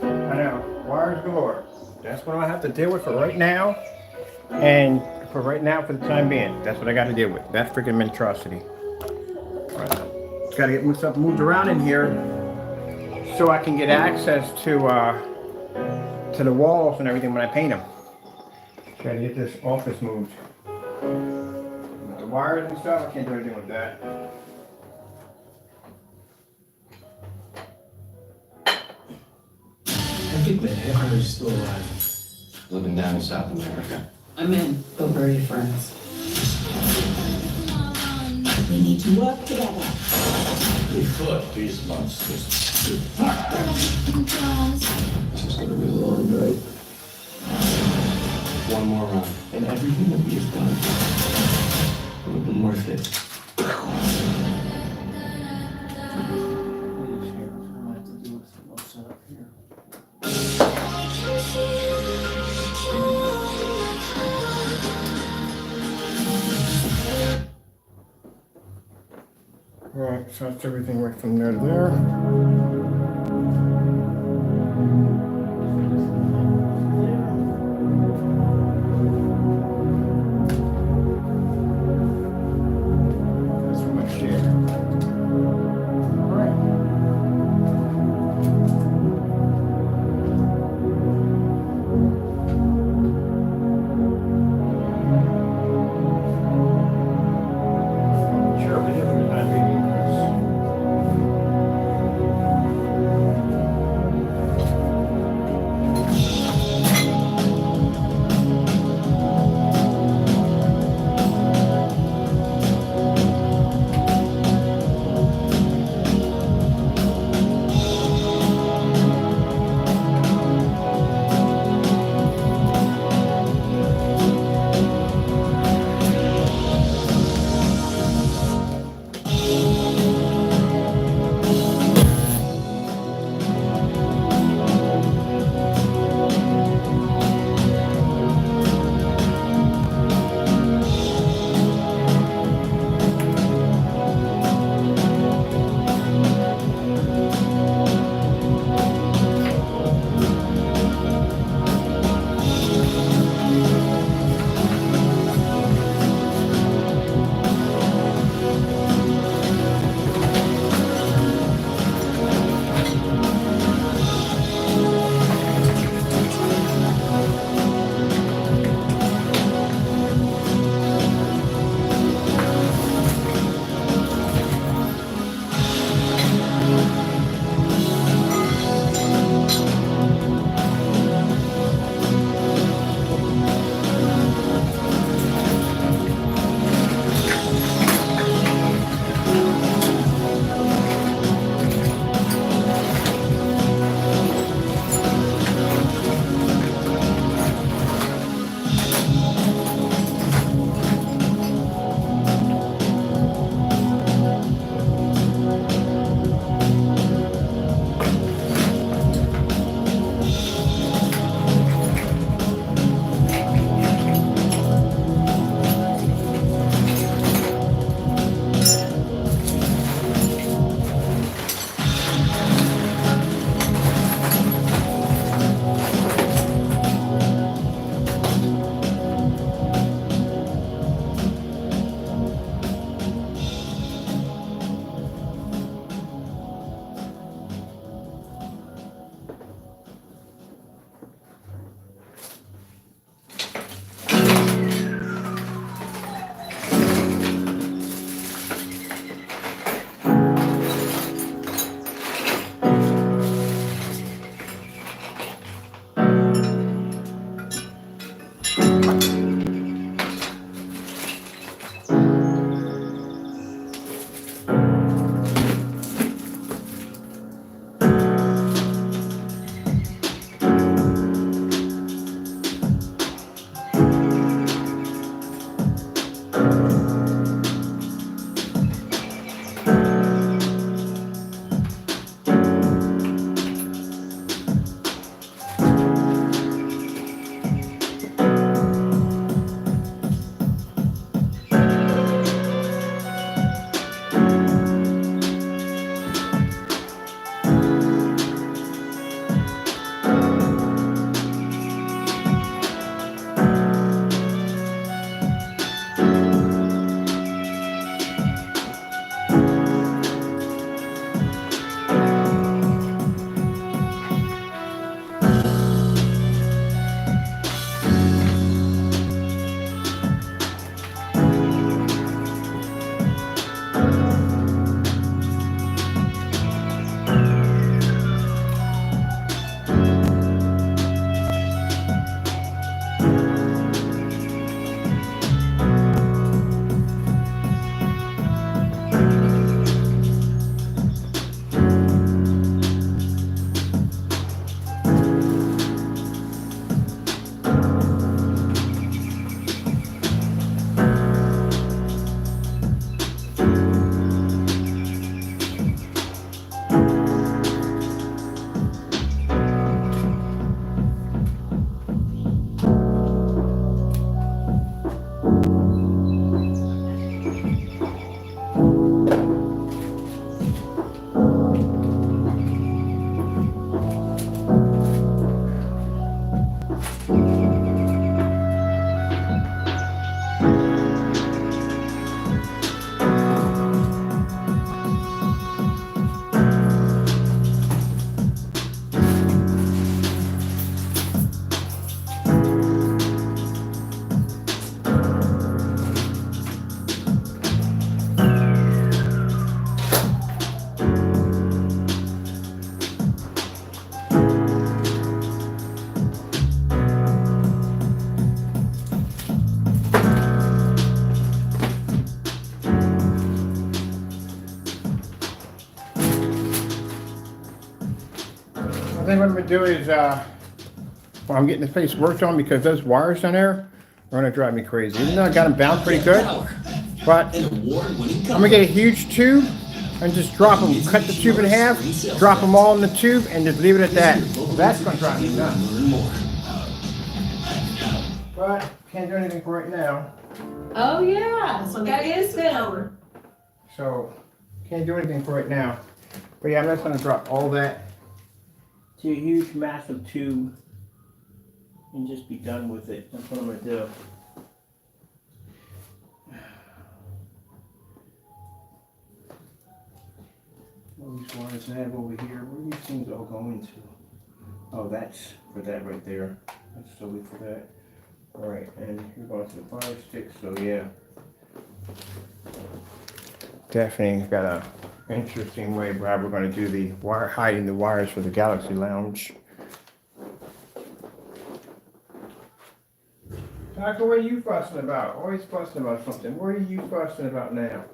I know, wires galore. That's what I have to deal with for right now. And for right now, for the time being, that's what I got to deal with. That freaking monstrosity. Got to get stuff moved around in here so I can get access to the walls and everything when I paint them. Got to get this office moved. The wires and stuff, I can't do anything with that. I think the hammer is still alive. Living down in South America. I'm in, but where are your friends? We need to work together. We could, these monsters. This is gonna be a long night. One more run. And everything that we have done would have been worth it. Right, so that's everything right from there to there. That's from my chair. Alright. Sure, we did it. think what I'm gonna do is, well, I'm getting this place worked on because those wires down there are gonna drive me crazy. Even though I got them bound pretty good, but I'm gonna get a huge tube and just drop them, cut the tube in half, drop them all in the tube, and just leave it at that. That's gonna drive me nuts. But can't do anything for right now. Oh yeah, that is good. So can't do anything for right now. But yeah, I'm just gonna drop all that to a huge massive tube and just be done with it. That's what I'm gonna do. All these wires I have over here, where are these things all going to? Oh, that's for that right there. That's solely for that. Alright, and you're going to the fire stick, so yeah. Definitely got a interesting way, Brad. We're going to do the wire, hiding the wires for the Galaxy Lounge. Taco, what are you fussing about? Always fussing about something. What are you fussing about now?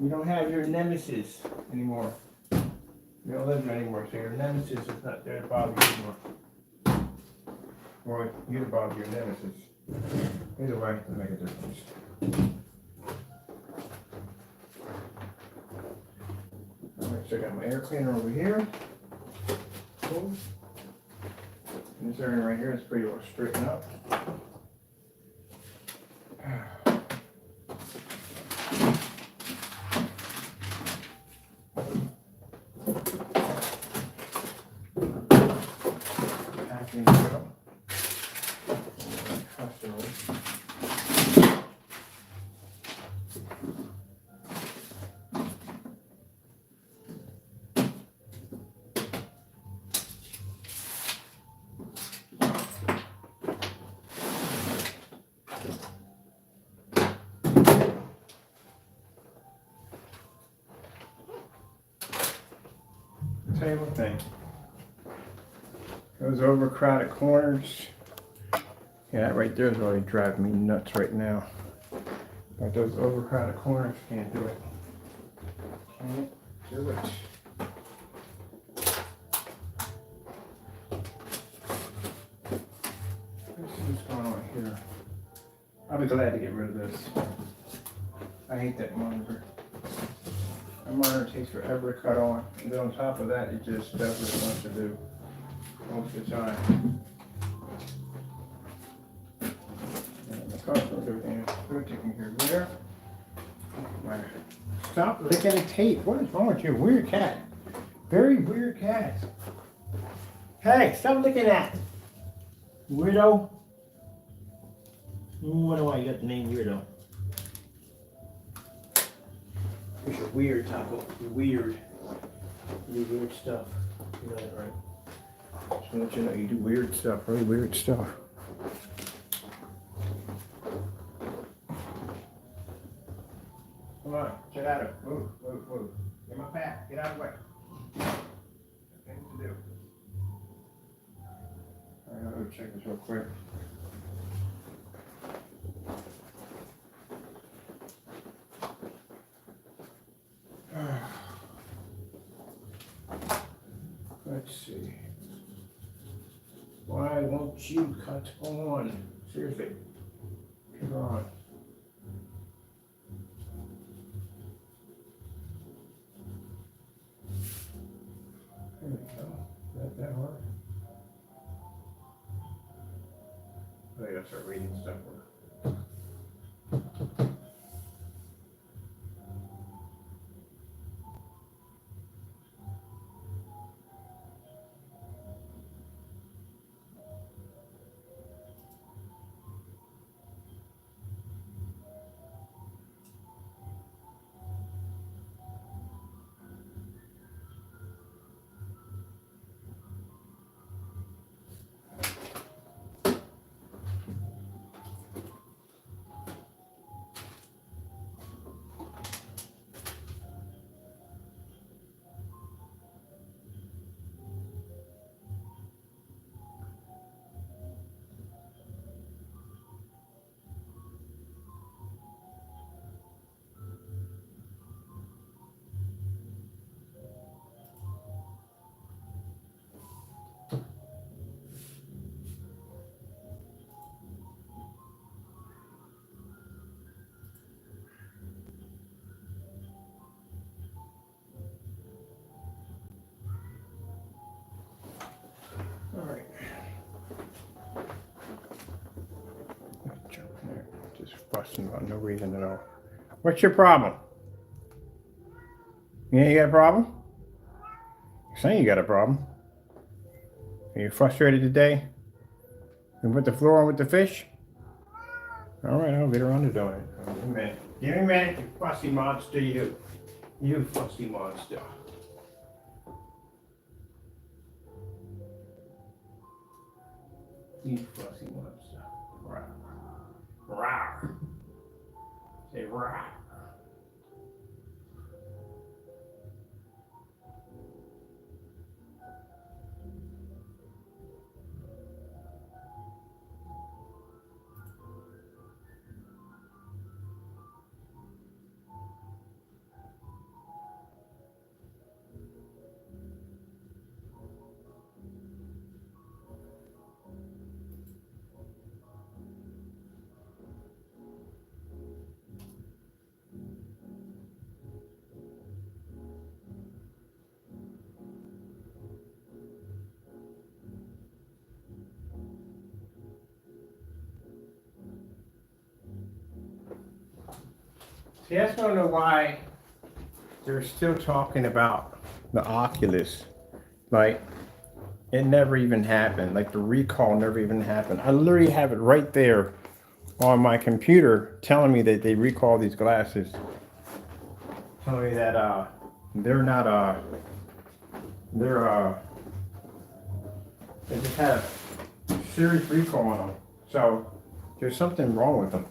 You don't have your nemesis anymore. You don't live there anymore, so your nemesis is not there to bother you anymore. Or you to bother your nemesis. Either way, it'll make a difference. Alright, so I got my air cleaner over here. Cool. And this area right here is pretty well straightened up. Packing it up. Table thing. Those overcrowded corners. Yeah, that right there is really driving me nuts right now. But those overcrowded corners, can't do it. Can't do it. Let's see what's going on here. I'll be glad to get rid of this. I hate that monitor. My monitor takes forever to cut on. And then on top of that, it just does what it wants to do most of the time. And the customer's everything is good taken care of there. Stop licking the tape. What is wrong with you? Weird cat. Very weird cat. Hey, stop licking that. Weirdo. I wonder why you got the name Weirdo. You're weird, Taco. You're weird. You do weird stuff. You know that, right? Just want to let you know you do weird stuff. Really weird stuff. Come on, get out of it. Move, move, move. Get my pack. Get out of the way. Things to do. Alright, I'll go check this real quick. Let's see. Why won't you cut on? Seriously. Come on. There we go. That hard? I gotta start reading stuff. fussing about no reason at all. What's your problem? You got a problem? You're saying you got a problem. Are you frustrated today? You put the floor on with the fish? All right, I'll get around to doing it. Give me a minute. Give me a minute, you fussy monster, you. You fussy monster. You fussy monster. Rawr. Rawr. Say rawr. See, I just don't know why they're still talking about the Oculus. Like, it never even happened. Like, the recall never even happened. I literally have it right there on my computer telling me that they recalled these glasses. Telling me that they're not they just had a serious recall on them. So there's something wrong with them.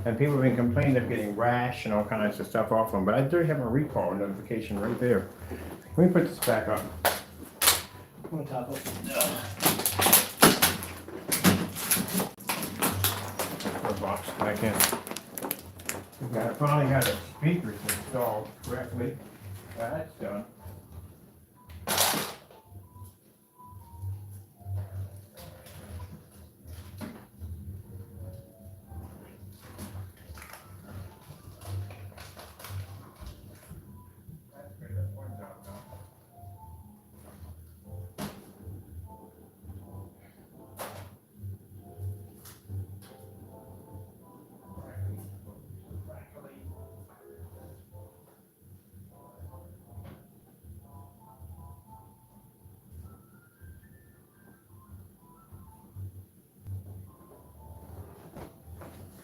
And people have been complaining of getting rash and all kinds of stuff off them. But I do have a recall notification right there. Let me put this back up. On top of Put a box back in. I finally got the speakers installed correctly. That's done.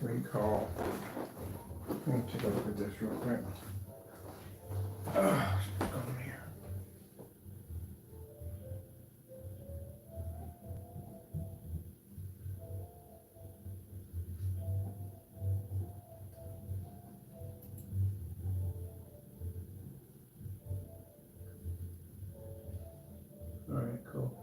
Recall. Let me take a look at this real quick. What's going on here? All right, cool.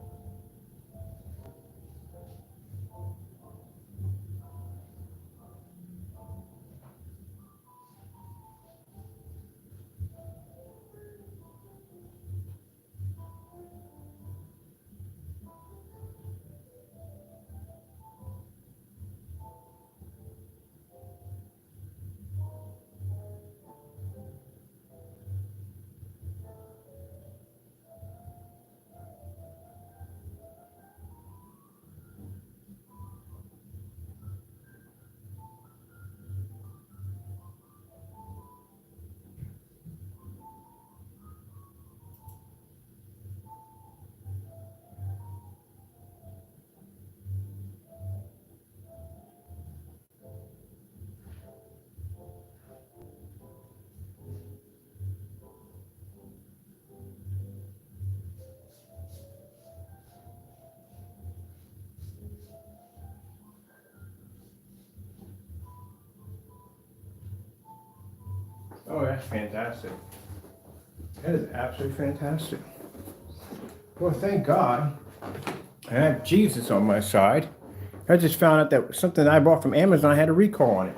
Oh, that's fantastic. That is absolutely fantastic. Well, thank God I have Jesus on my side. I just found out that something I bought from Amazon had a recall on it.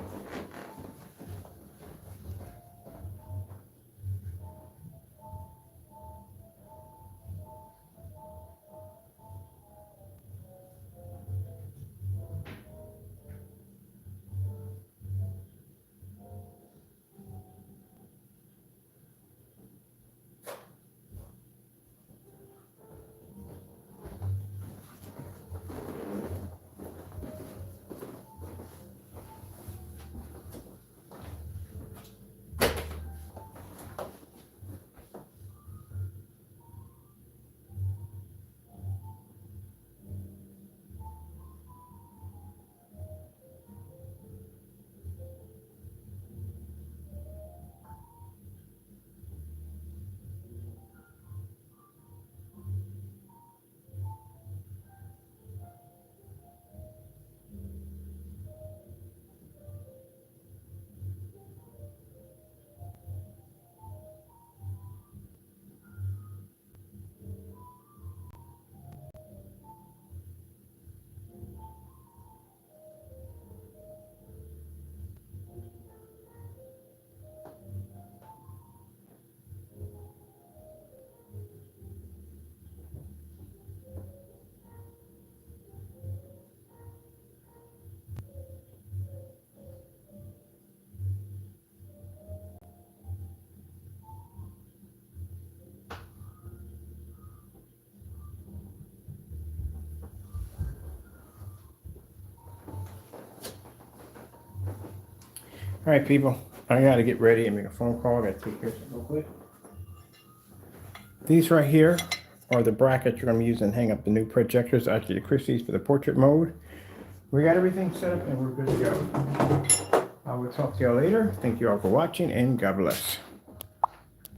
right, people. I gotta get ready and make a phone call. I gotta take care of something real quick. These right here are the brackets you're gonna use and hang up the new projectors. Actually, the Christie's for the portrait mode. We got everything set up and we're good to go. I will talk to y'all later. Thank you all for watching and God bless.